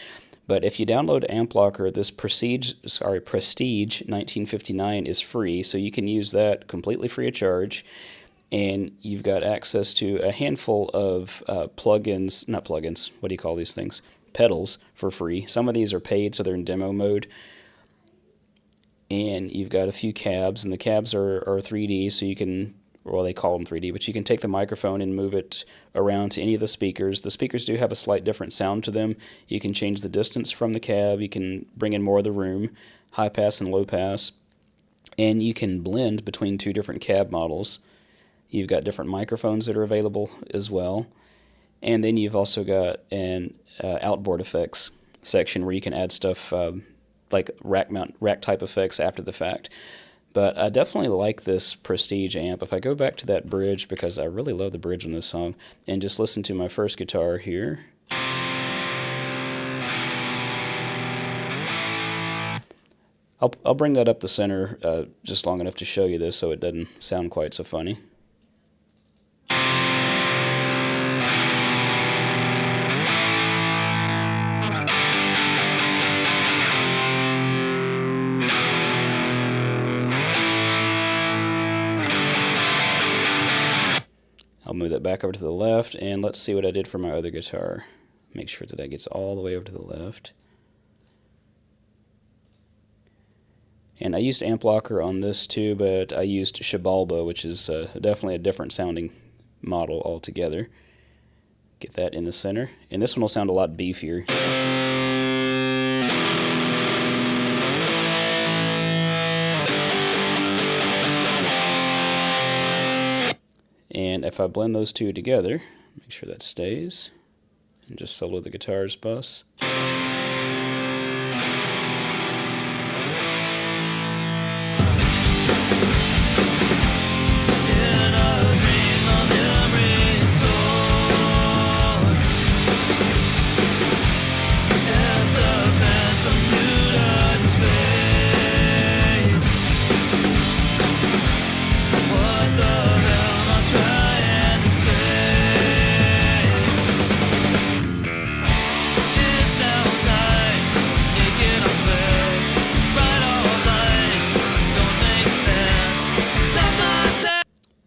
But if you download Amp Locker, this Prestige 1959 is free, so you can use that completely free of charge. And you've got access to a handful of plugins, not plugins, what do you call these things? Pedals for free. Some of these are paid, so they're in demo mode. And you've got a few cabs, and the cabs are 3D, so you can, well, they call them 3D, but you can take the microphone and move it around to any of the speakers. The speakers do have a slight different sound to them. You can change the distance from the cab. You can bring in more of the room, high pass and low pass. And you can blend between two different cab models. You've got different microphones that are available as well. And then you've also got an outboard effects section where you can add stuff like rack type effects after the fact. But I definitely like this Prestige amp. If I go back to that bridge, because I really love the bridge on this song, and just listen to my first guitar here. I'll bring that up the center just long enough to show you this so it doesn't sound quite so funny. I'll move that back over to the left, and let's see what I did for my other guitar. Make sure that gets all the way over to the left. And I used Amp Locker on this too, but I used Shabalba, which is definitely a different sounding model altogether. Get that in the center. And this one will sound a lot beefier. And if I blend those two together, make sure that stays, and just solo the guitars bus.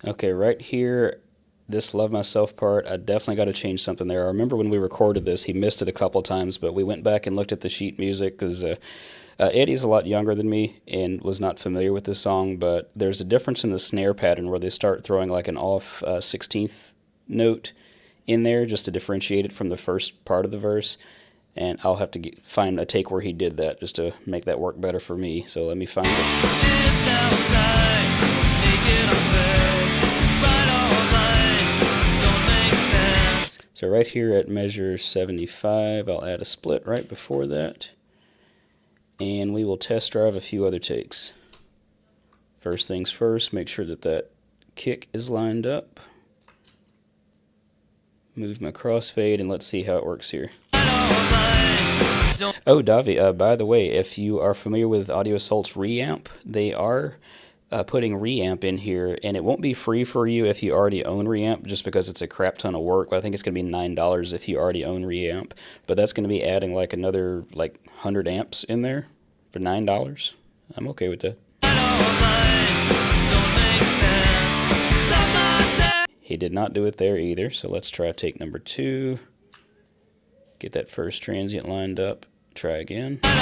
Okay, right here, this Love Myself part, I definitely got to change something there. I remember when we recorded this, he missed it a couple times, but we went back and looked at the sheet music because Eddie's a lot younger than me and was not familiar with this song, but there's a difference in the snare pattern where they start throwing like an off 16th note in there just to differentiate it from the first part of the verse. And I'll have to find a take where he did that just to make that work better for me. So let me find it. It's now time to make it unfair. So right here at measure 75, I'll add a split right before that. And we will test drive a few other takes. First things first, make sure that that kick is lined up. Move my crossfade and let's see how it works here. Oh, Davi, by the way, if you are familiar with Audio Assault's reamp, they are putting reamp in here, and it won't be free for you if you already own reamp just because it's a crap ton of work. But I think it's going to be $9 if you already own reamp, but that's going to be adding like another 100 amps in there for $9. I'm okay with that. He did not do it there either, so let's try take number 2. Get that first transient lined up. Try again. There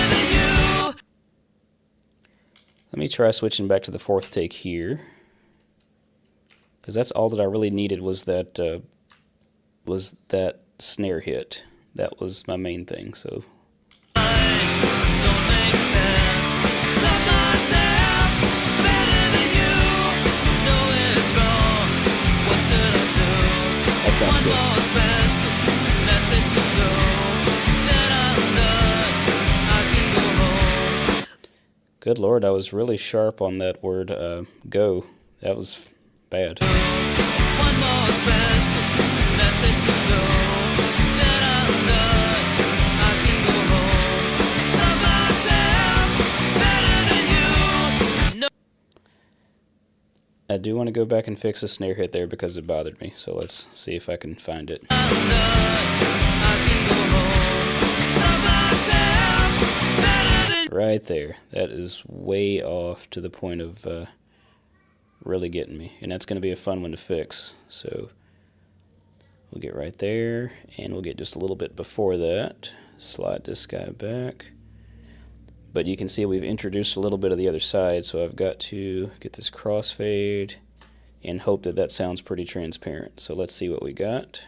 we go. Let me try switching back to the 4th take here, because that's all that I really needed was that snare hit. That was my main thing. So. That sounds good. Good Lord, I was really sharp on that word go. That was bad. One more special message to go. Then I'm done. I can go home. Love myself better than you. I do want to go back and fix the snare hit there because it bothered me. So let's see if I can find it. Right there. That is way off to the point of really getting me. And that's going to be a fun one to fix. So we'll get right there. And we'll get just a little bit before that. Slide this guy back. But you can see we've introduced a little bit of the other side, so I've got to get this crossfade and hope that that sounds pretty transparent. So let's see what we got.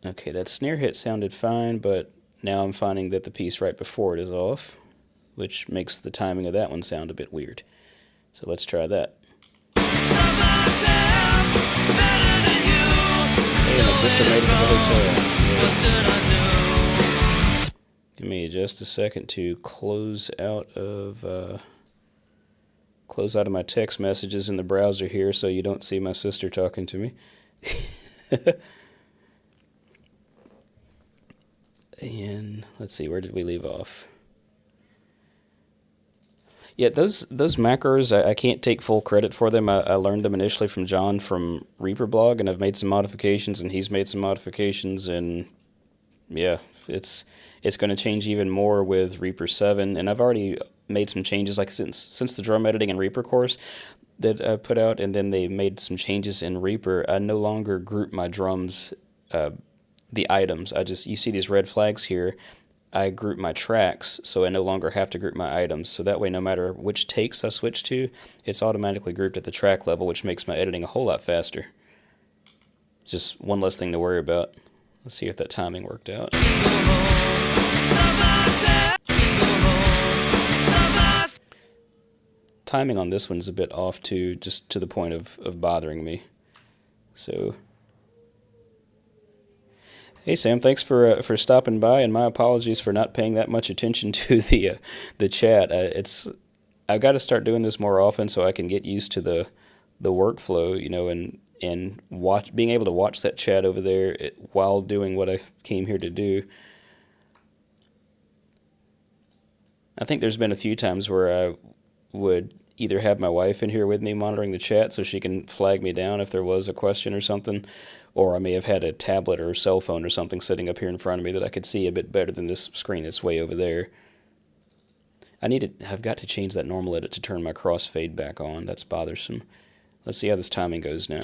Okay, that snare hit sounded fine, but now I'm finding that the piece right before it is off, which makes the timing of that one sound a bit weird. So let's try that. Hey, my sister made it to the hotel. Give me just a second to close out of my text messages in the browser here, so you don't see my sister talking to me. And let's see, where did we leave off? Yeah, those macros, I can't take full credit for them. I learned them initially from John from Reaper blog, and I've made some modifications, and he's made some modifications, and yeah, it's going to change even more with Reaper 7, and I've already made some changes, like since the drum editing and Reaper course that I put out, and then they made some changes in Reaper. I no longer group my drums, the items. You see these red flags here. I group my tracks, so I no longer have to group my items. So that way, no matter which takes I switch to, it's automatically grouped at the track level, which makes my editing a whole lot faster. It's just one less thing to worry about. Let's see if that timing worked out. Timing on this one's a bit off too, just to the point of bothering me. So... Hey Sam, thanks for stopping by, and my apologies for not paying that much attention to the chat. I've got to start doing this more often so I can get used to the workflow, you know, and being able to watch that chat over there while doing what I came here to do. I think there's been a few times where I would either have my wife in here with me monitoring the chat so she can flag me down if there was a question or something, or I may have had a tablet or a cell phone or something sitting up here in front of me that I could see a bit better than this screen that's way over there. I've got to change that normal edit to turn my crossfade back on. That's bothersome. Let's see how this timing goes now.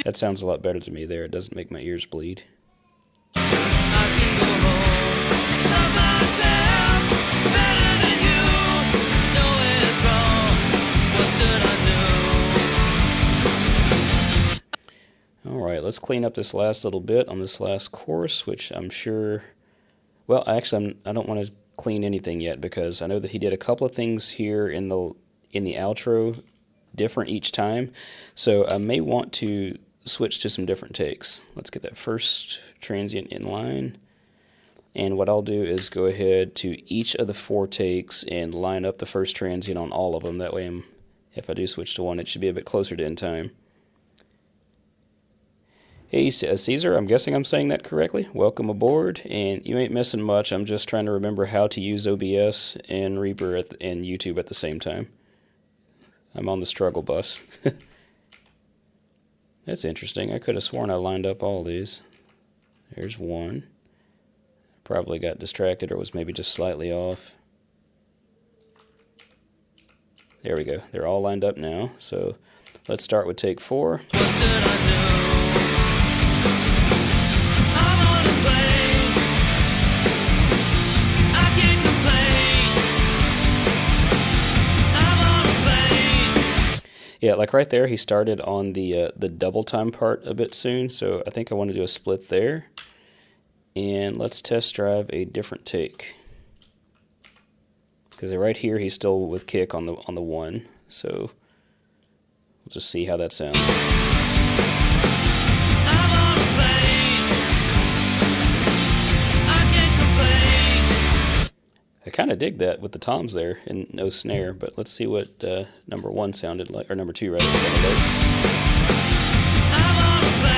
That sounds a lot better to me there. It doesn't make my ears bleed. Alright, let's clean up this last little bit on this last course, which I'm sure... Well, actually, I don't want to clean anything yet, because I know that he did a couple of things here in the outro different each time, so I may want to switch to some different takes. Let's get that first transient in line, and what I'll do is go ahead to each of the 4 takes and line up the first transient on all of them. That way, if I do switch to one, it should be a bit closer to in time. Hey Caesar, I'm guessing I'm saying that correctly. Welcome aboard, and you ain't missing much. I'm just trying to remember how to use OBS and Reaper and YouTube at the same time. I'm on the struggle bus. That's interesting. I could have sworn I lined up all these. There's one. Probably got distracted or was maybe just slightly off. There we go. They're all lined up now. So let's start with take 4. What should I do? I'm on a plane. I can't complain. I'm on a plane. Yeah, like right there, he started on the double time part a bit soon, so I think I want to do a split there. And let's test drive a different take, because right here he's still with kick on the 1, so we'll just see how that sounds. I'm on a plane. I can't complain. I kind of dig that with the toms there and no snare, but let's see what number 1 sounded like, or number 2 rather. I'm on a plane.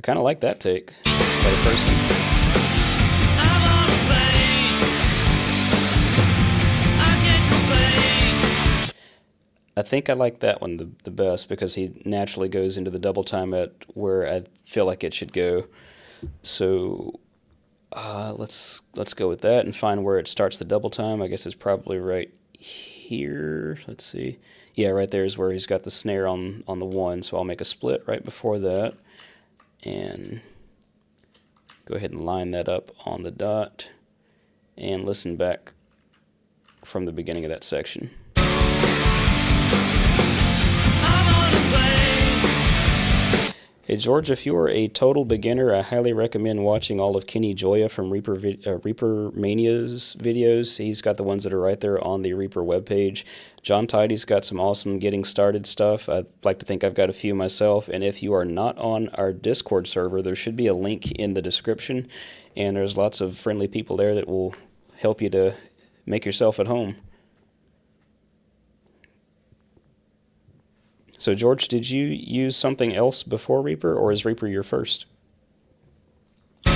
kind of like that take. Let's play the first one. I'm on a plane. I can't complain. I think I like that one the best because he naturally goes into the double time at where I feel like it should go. So let's go with that and find where it starts the double time. I guess it's probably right here. Let's see. Yeah, right there is where he's got the snare on the 1. So I'll make a split right before that and go ahead and line that up on the dot and listen back from the beginning of that section. Hey George, if you are a total beginner, I highly recommend watching all of Kenny Joya from Reaper Mania's videos. He's got the ones that are right there on the Reaper webpage. John Tidy's got some awesome getting started stuff. I'd like to think I've got a few myself. And if you are not on our Discord server, there should be a link in the description. And there's lots of friendly people there that will help you to make yourself at home. So George, did you use something else before Reaper, or is Reaper your first? I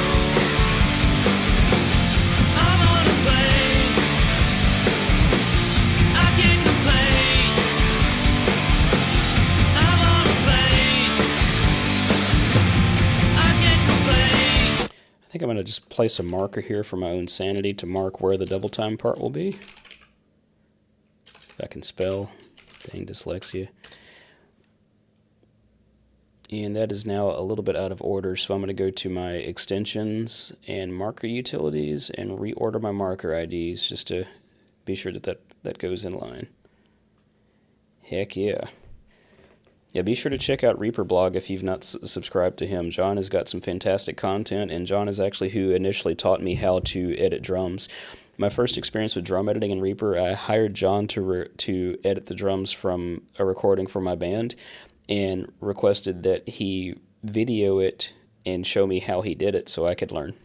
think I'm going to just place a marker here for my own sanity to mark where the double time part will be. If I can spell. Dang dyslexia. And that is now a little bit out of order, so I'm going to go to my extensions and marker utilities and reorder my marker IDs just to be sure that goes in line. Heck yeah. Yeah, be sure to check out Reaper Blog if you've not subscribed to him. John has got some fantastic content, and John is actually who initially taught me how to edit drums. My first experience with drum editing in Reaper, I hired John to edit the drums from a recording for my band, and requested that he video it and show me how he did it so I could learn.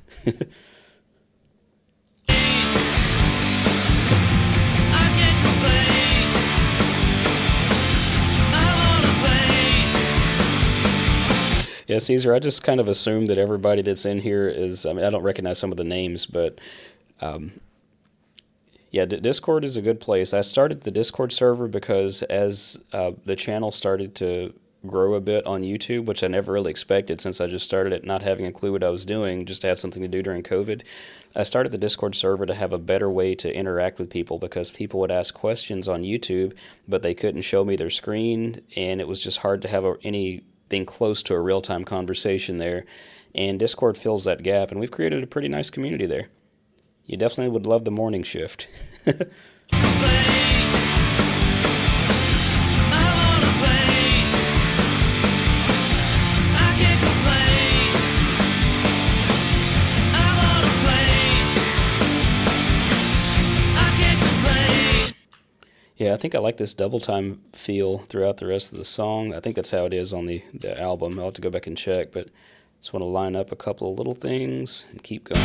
Yeah, Caesar, I just kind of assume that everybody that's in here is, I mean, I don't recognize some of the names, but yeah, Discord is a good place. I started the Discord server because as the channel started to grow a bit on YouTube, which I never really expected since I just started it not having a clue what I was doing, just to have something to do during COVID. I started the Discord server to have a better way to interact with people because people would ask questions on YouTube, but they couldn't show me their screen, and it was just hard to have anything close to a real-time conversation there. And Discord fills that gap, and we've created a pretty nice community there. You definitely would love the morning shift. Yeah, I think I like this double time feel throughout the rest of the song. I think that's how it is on the album. I'll have to go back and check, but just want to line up a couple of little things and keep going.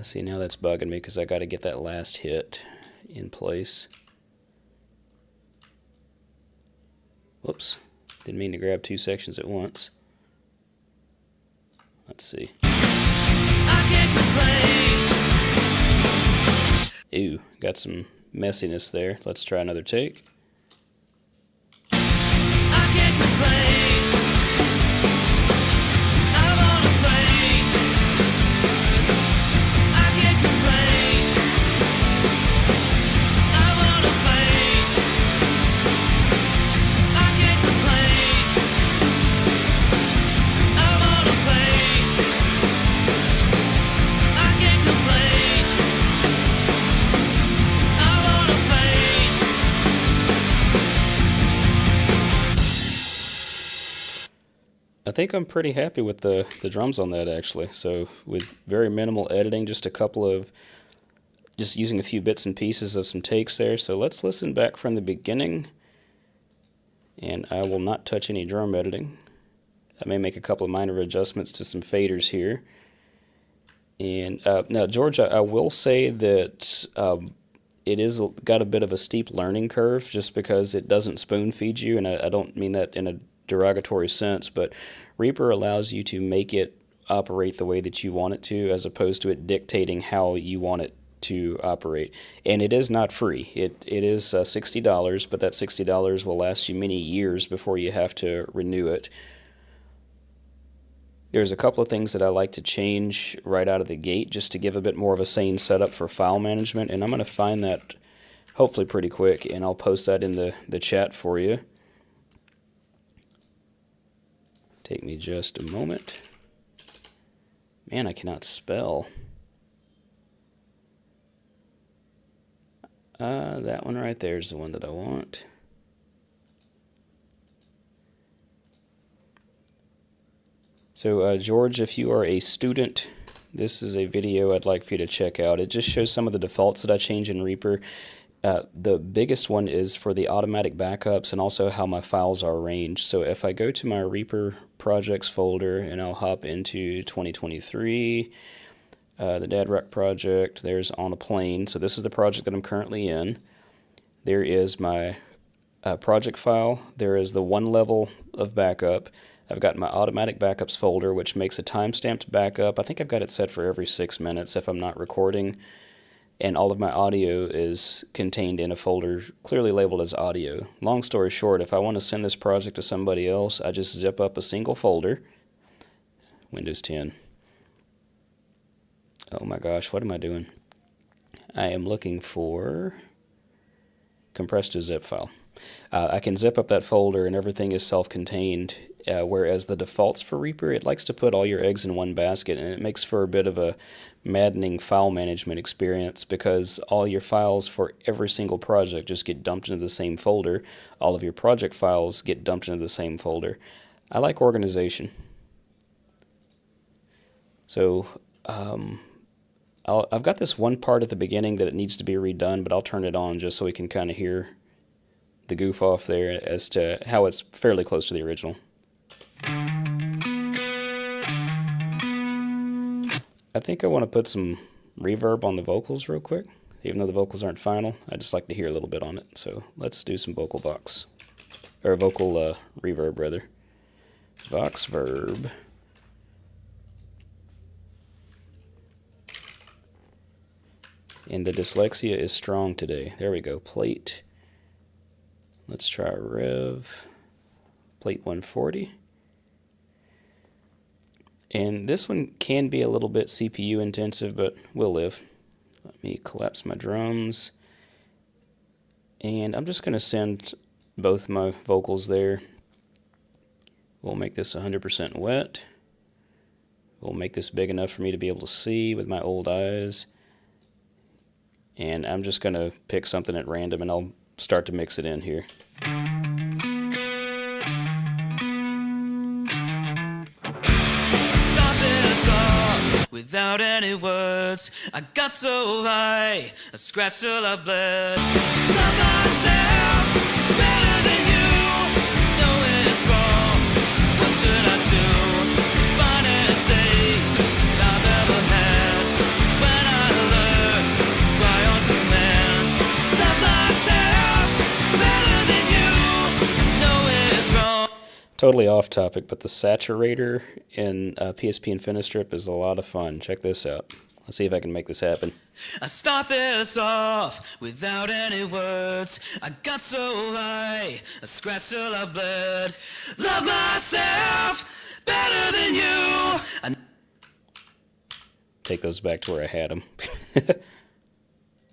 See, now that's bugging me because I got to get that last hit in place. Whoops, didn't mean to grab 2 sections at once. Let's see. Ew, got some messiness there. Let's try another take. I think I'm pretty happy with the drums on that actually. So with very minimal editing, just using a few bits and pieces of some takes there. So let's listen back from the beginning, and I will not touch any drum editing. I may make a couple of minor adjustments to some faders here. And now, George, I will say that it is got a bit of a steep learning curve just because it doesn't spoon feed you, and I don't mean that in a derogatory sense, but Reaper allows you to make it operate the way that you want it to, as opposed to it dictating how you want it to operate. And it is not free. It is $60, but that $60 will last you many years before you have to renew it. There's a couple of things that I like to change right out of the gate just to give a bit more of a sane setup for file management, and I'm going to find that hopefully pretty quick, and I'll post that in the chat for you. Take me just a moment. Man, I cannot spell. That one right there is the one that I want. So, George, if you are a student, this is a video I'd like for you to check out. It just shows some of the defaults that I change in Reaper. The biggest one is for the automatic backups and also how my files are arranged. So if I go to my Reaper projects folder and I'll hop into 2023, the Dad Rec project, there's On a Plane. So this is the project that I'm currently in. There is my project file. There is the one level of backup. I've got my automatic backups folder, which makes a time-stamped backup. I think I've got it set for every 6 minutes if I'm not recording. And all of my audio is contained in a folder clearly labeled as audio. Long story short, if I want to send this project to somebody else, I just zip up a single folder. Windows 10. Oh my gosh, what am I doing? I am looking for compressed to zip file. I can zip up that folder and everything is self-contained, whereas the defaults for Reaper, it likes to put all your eggs in one basket, and it makes for a bit of a maddening file management experience because all your files for every single project just get dumped into the same folder. All of your project files get dumped into the same folder. I like organization. So I've got this one part at the beginning that it needs to be redone, but I'll turn it on just so we can kind of hear the goof off there as to how it's fairly close to the original. I think I want to put some reverb on the vocals real quick. Even though the vocals aren't final, I just like to hear a little bit on it. So let's do some vocal box. Or vocal reverb, rather. Vox verb. And the dyslexia is strong today. There we go. Plate. Let's try rev. Plate 140. And this one can be a little bit CPU intensive, but we'll live. Let me collapse my drums. And I'm just going to send both my vocals there. We'll make this 100% wet. We'll make this big enough for me to be able to see with my old eyes. And I'm just going to pick something at random and I'll start to mix it in here. Without any words, I got so high, I scratched till I bled. Love myself better than you, know it's wrong, so what should I do? The finest day I've ever had is when I learned to cry on command. Love myself better than you, know it's wrong. Totally off topic, but the saturator in PSP Infinistrip is a lot of fun. Check this out. Let's see if I can make this happen. I start this off without any words. I got so high, I scratched till I bled. Love myself better than you. Take those back to where I had them.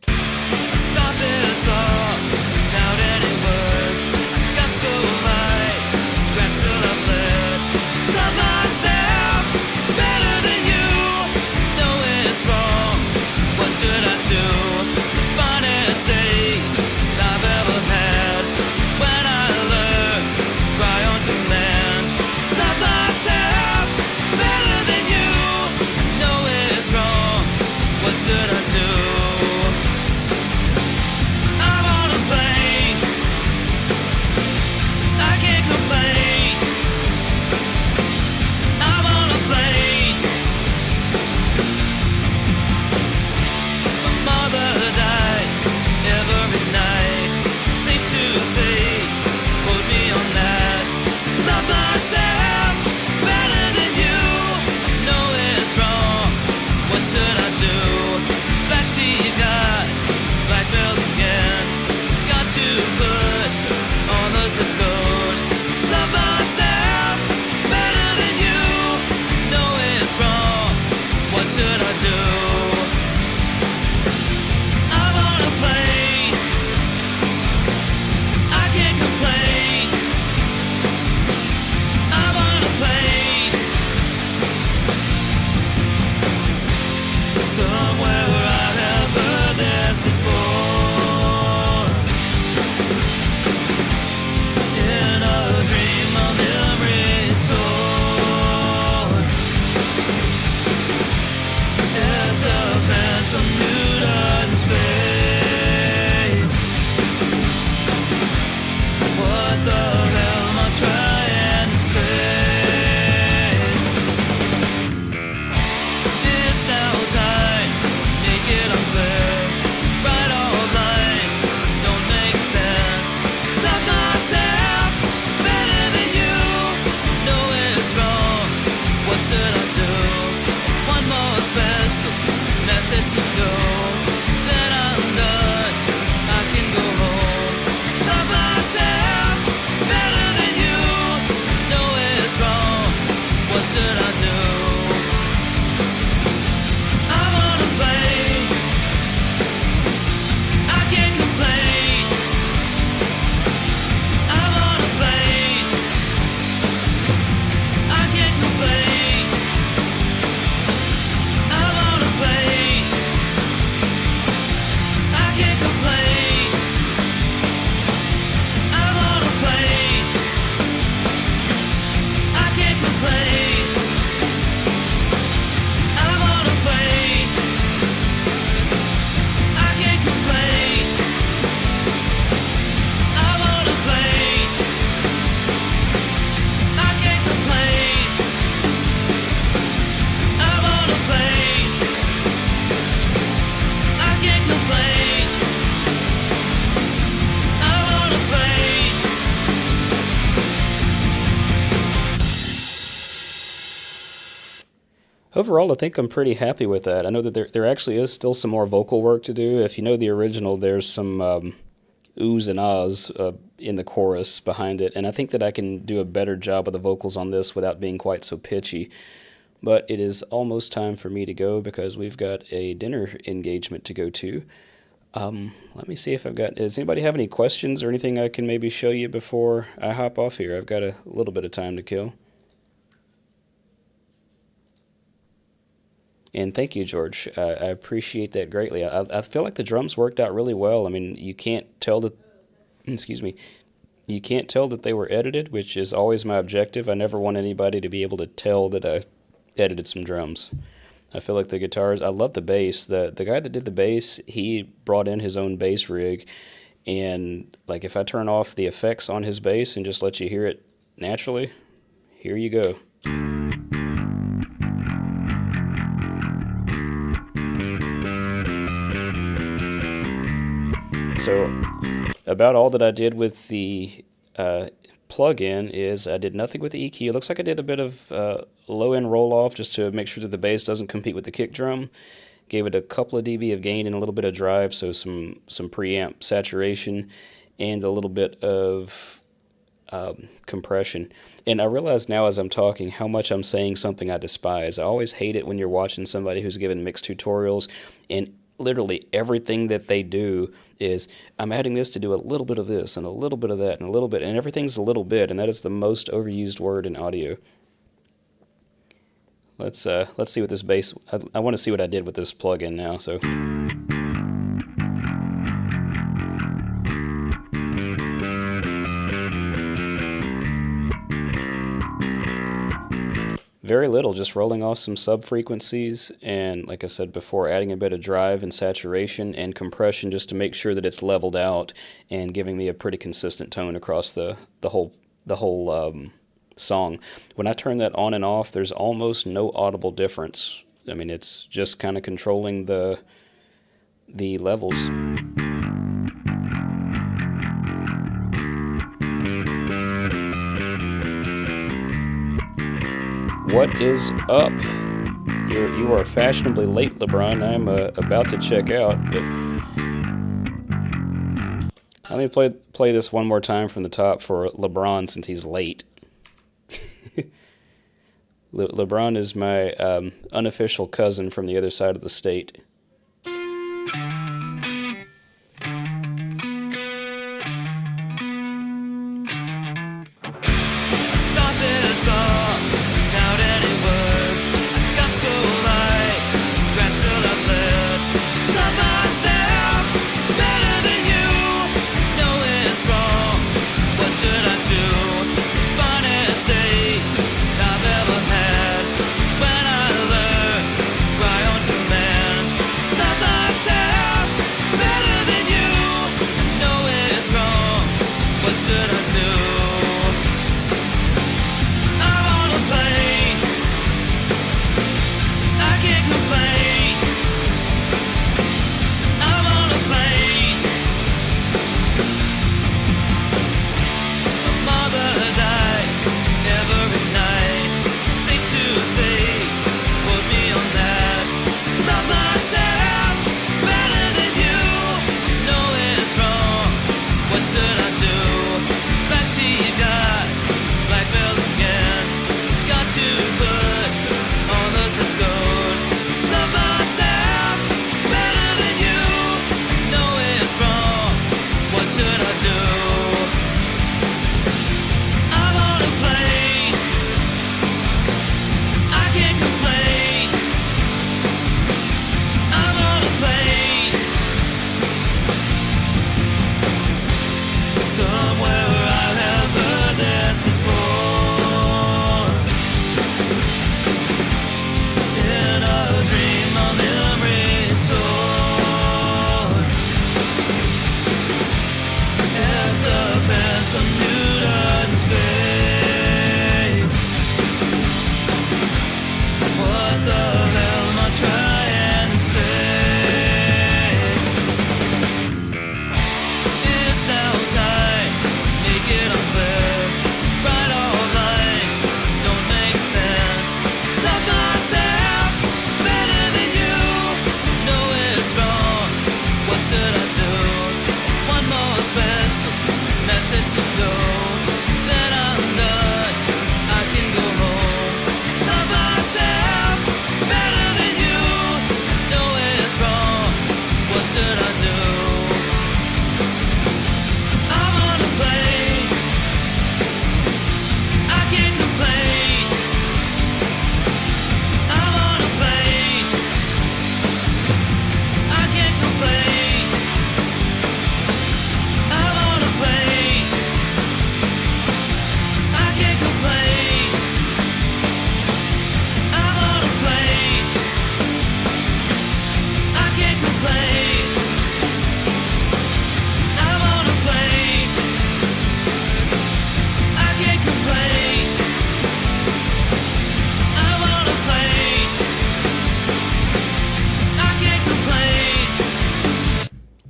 I start this off without any words. I got so high, I scratched till I bled. Love myself better than you. Know it's wrong, so what should I do? The finest day I've ever had is when I learned to cry on command. Love myself better than you. Know it's wrong, so what should I do? do? I wanna play. I can't complain. I wanna play somewhere where I have heard this before. In a dream, a memory stored. It's a phantom nude in space. What the hell am I trying to say? It's now time to make it unclear, to write all lines that don't make sense. Love myself better than you. Know it's wrong, so what should I do? One more special message to go. Then I'm done, I can go home. Love myself better than you. Know it's wrong, so what should I do? I wanna play. I can't complain. I wanna play. I can't complain. I wanna play. I can't complain. I wanna play. I can't complain. I wanna play. I can't complain. I wanna play. I can't complain. I wanna play. I can't complain. I wanna play. Overall, I think I'm pretty happy with that. I know that there actually is still some more vocal work to do. If you know the original, there's some oohs and ahs in the chorus behind it, and I think that I can do a better job of the vocals on this without being quite so pitchy. But it is almost time for me to go because we've got a dinner engagement to go to. Let me see if I've got... Does anybody have any questions or anything I can maybe show you before I hop off here? I've got a little bit of time to kill. And thank you, George. I appreciate that greatly. I feel like the drums worked out really well. I mean, you can't tell that... Excuse me. You can't tell that they were edited, which is always my objective. I never want anybody to be able to tell that I edited some drums. I feel like the guitars... I love the bass. The guy that did the bass, he brought in his own bass rig. And, like, if I turn off the effects on his bass and just let you hear it naturally, here you go. So about all that I did with the plug-in is I did nothing with the EQ. It looks like I did a bit of low-end roll-off just to make sure that the bass doesn't compete with the kick drum. Gave it a couple of dB of gain and a little bit of drive, so some preamp saturation and a little bit of compression. And I realize now as I'm talking how much I'm saying something I despise. I always hate it when you're watching somebody who's given mix tutorials and literally everything that they do is, I'm adding this to do a little bit of this and a little bit of that and a little bit, and everything's a little bit, and that is the most overused word in audio. Let's see what this bass, I want to see what I did with this plugin now, so. Very little, just rolling off some sub-frequencies and, like I said before, adding a bit of drive and saturation and compression just to make sure that it's leveled out and giving me a pretty consistent tone across the whole song. When I turn that on and off, there's almost no audible difference. I mean, it's just kind of controlling the levels. What is up? You are fashionably late, LeBron. I'm about to check out, but let me play this one more time from the top for LeBron since he's late. LeBron is my unofficial cousin from the other side of the state. Start this off without any words. I got so light, scratched till I bled. Love myself better than you. Know it's wrong, so what should I do? The finest day I've ever had is when I learned to cry on command. Love myself better than you. Know it's wrong, so what should I do? Message to go, then I'm done, I can go home. Love myself better than you. Know it's wrong, so what should I do? I wanna play, I can't complain. I wanna play, I can't complain. I wanna play.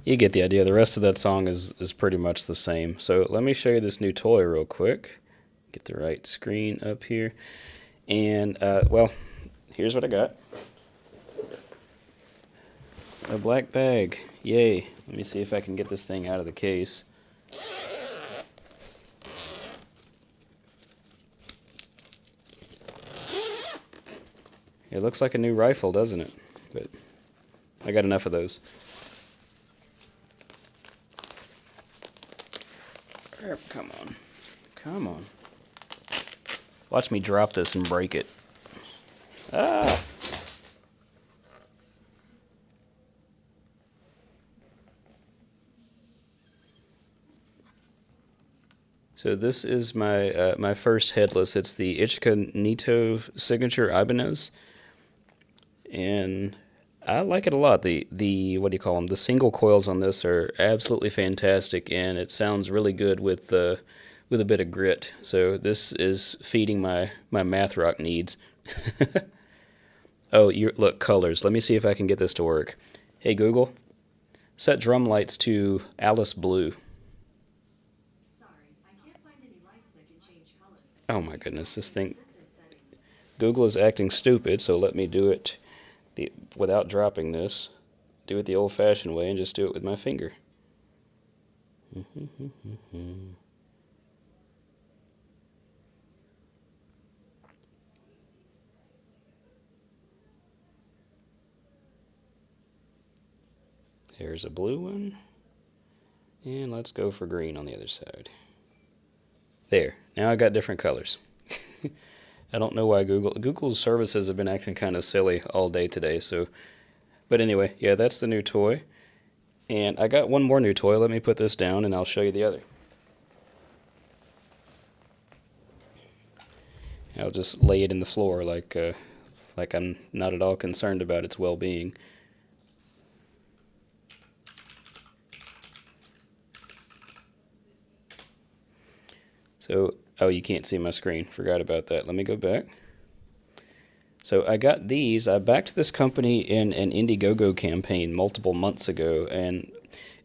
You get the idea. The rest of that song is pretty much the same. So let me show you this new toy real quick. Get the right screen up here. And, well, here's what I got. A black bag. Yay. Let me see if I can get this thing out of the case. It looks like a new rifle, doesn't it? But I got enough of those. Come on. Come on. Watch me drop this and break it. Ah! So this is my my first headless. It's the Ichika Nito Signature Ibanez. And I like it a lot. The what do you call them? The single coils on this are absolutely fantastic, and it sounds really good with a bit of grit. So this is feeding my math rock needs. Oh, look, colors. Let me see if I can get this to work. Hey Google, set drum lights to Alice Blue. Sorry, I can't find any lights that can change color. Oh my goodness, this thing. Google is acting stupid, so let me do it without dropping this. Do it the old-fashioned way and just do it with my finger. There's a blue one. And let's go for green on the other side. There. Now I got different colors. I don't know why Google's services have been acting kind of silly all day today. But anyway, yeah, that's the new toy. And I got one more new toy. Let me put this down and I'll show you the other. I'll just lay it in the floor like I'm not at all concerned about its well-being. So, oh, you can't see my screen. Forgot about that. Let me go back. So I got these. I backed this company in an Indiegogo campaign multiple months ago, and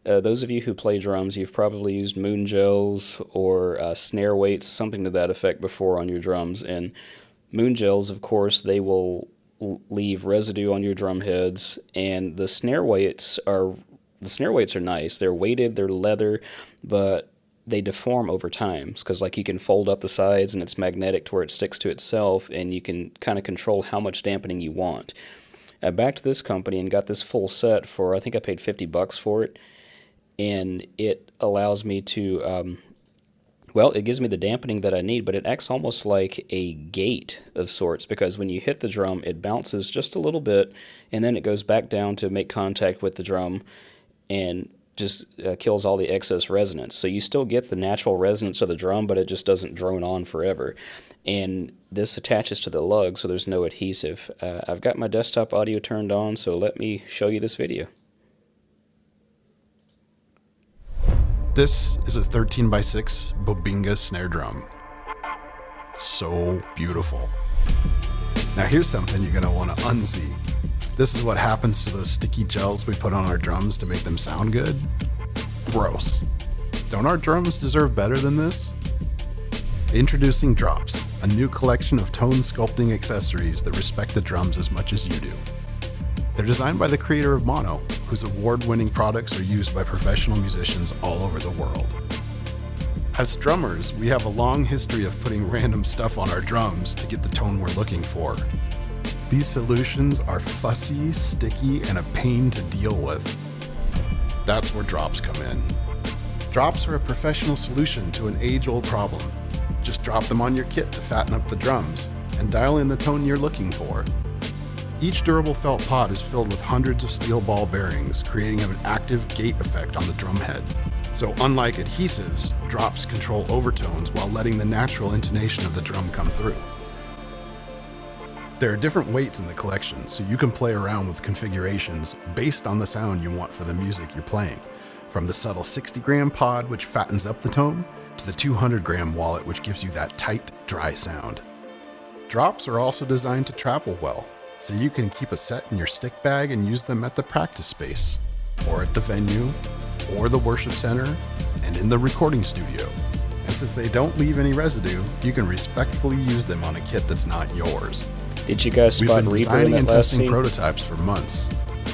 those of you who play drums, you've probably used moon gels or snare weights, something to that effect before on your drums. And moon gels, of course, they will leave residue on your drum heads, and the snare weights are nice. They're weighted, they're leather, but they deform over time because like you can fold up the sides and it's magnetic to where it sticks to itself, and you can kind of control how much dampening you want. I backed this company and got this full set for, I think I paid $50 for it, and it allows me to it gives me the dampening that I need, but it acts almost like a gate of sorts, because when you hit the drum it bounces just a little bit and then it goes back down to make contact with the drum and just kills all the excess resonance. So you still get the natural resonance of the drum, but it just doesn't drone on forever. And this attaches to the lug, so there's no adhesive. I've got my desktop audio turned on, so let me show you this video. This is a 13x6 Bobinga snare drum. So beautiful. Now here's something you're gonna wanna unsee. This is what happens to those sticky gels we put on our drums to make them sound good. Gross. Don't our drums deserve better than this? Introducing Drops, a new collection of tone sculpting accessories that respect the drums as much as you do. They're designed by the creator of Mono, whose award-winning products are used by professional musicians all over the world. As drummers, we have a long history of putting random stuff on our drums to get the tone we're looking for. These solutions are fussy, sticky, and a pain to deal with. That's where Drops come in. Drops are a professional solution to an age-old problem. Just drop them on your kit to fatten up the drums and dial in the tone you're looking for. Each durable felt pod is filled with hundreds of steel ball bearings, creating an active gate effect on the drum head. So unlike adhesives, Drops control overtones while letting the natural intonation of the drum come through. There are different weights in the collection, so you can play around with configurations based on the sound you want for the music you're playing, from the subtle 60-gram pod, which fattens up the tone, to the 200-gram wallet, which gives you that tight, dry sound. Drops are also designed to travel well, so you can keep a set in your stick bag and use them at the practice space, or at the venue, or the worship center, and in the recording studio. And since they don't leave any residue, you can respectfully use them on a kit that's not yours. Did you guys We've spot been Reaper in designing that and last testing scene? prototypes for months.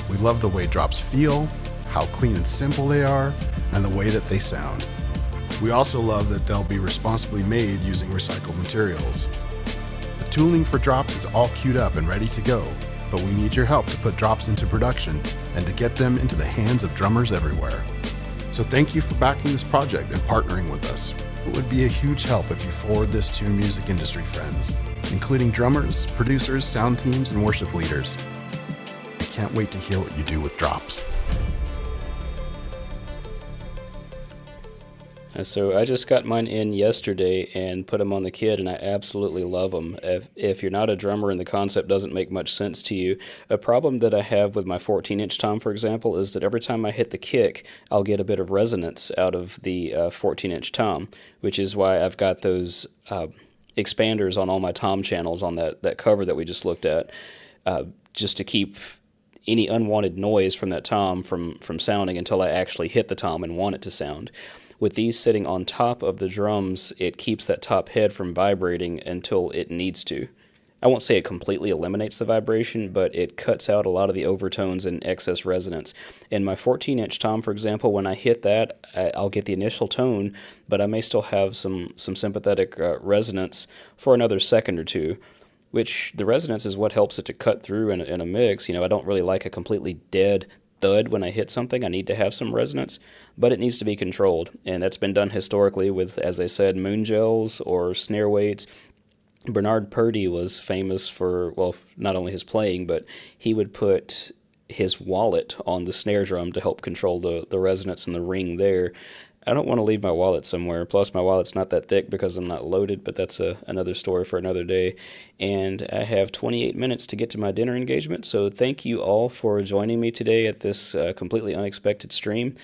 We love the way Drops feel, how clean and simple they are, and the way that they sound. We also love that they'll be responsibly made using recycled materials. The tooling for Drops is all queued up and ready to go, but we need your help to put Drops into production and to get them into the hands of drummers everywhere. So thank you for backing this project and partnering with us. It would be a huge help if you forward this to your music industry friends, including drummers, producers, sound teams, and worship leaders. I can't wait to hear what you do with Drops. So I just got mine in yesterday and put them on the kit, and I absolutely love them. If you're not a drummer and the concept doesn't make much sense to you, a problem that I have with my 14-inch tom, for example, is that every time I hit the kick, I'll get a bit of resonance out of the 14-inch tom, which is why I've got those expanders on all my tom channels on that cover that we just looked at, just to keep any unwanted noise from that tom from sounding until I actually hit the tom and want it to sound. With these sitting on top of the drums, it keeps that top head from vibrating until it needs to. I won't say it completely eliminates the vibration, but it cuts out a lot of the overtones and excess resonance. In my 14-inch tom, for example, when I hit that, I'll get the initial tone, but I may still have some sympathetic resonance for another second or two, which the resonance is what helps it to cut through in a mix. You know, I don't really like a completely dead thud when I hit something. I need to have some resonance, but it needs to be controlled. And that's been done historically with, as I said, moon gels or snare weights. Bernard Purdy was famous for, well, not only his playing, but he would put his wallet on the snare drum to help control the resonance and the ring there. I don't want to leave my wallet somewhere. Plus, my wallet's not that thick because I'm not loaded, but that's another story for another day. And I have 28 minutes to get to my dinner engagement, so thank you all for joining me today at this completely unexpected stream.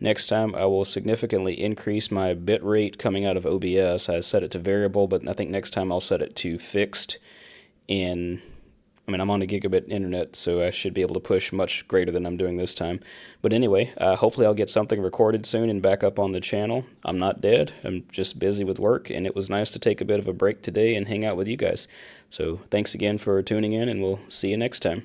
Next time, I will significantly increase my bit rate coming out of OBS. I set it to variable, but I think next time I'll set it to fixed. I'm on a gigabit internet, so I should be able to push much greater than I'm doing this time. But anyway, hopefully I'll get something recorded soon and back up on the channel. I'm not dead. I'm just busy with work, and it was nice to take a bit of a break today and hang out with you guys. So thanks again for tuning in, and we'll see you next time.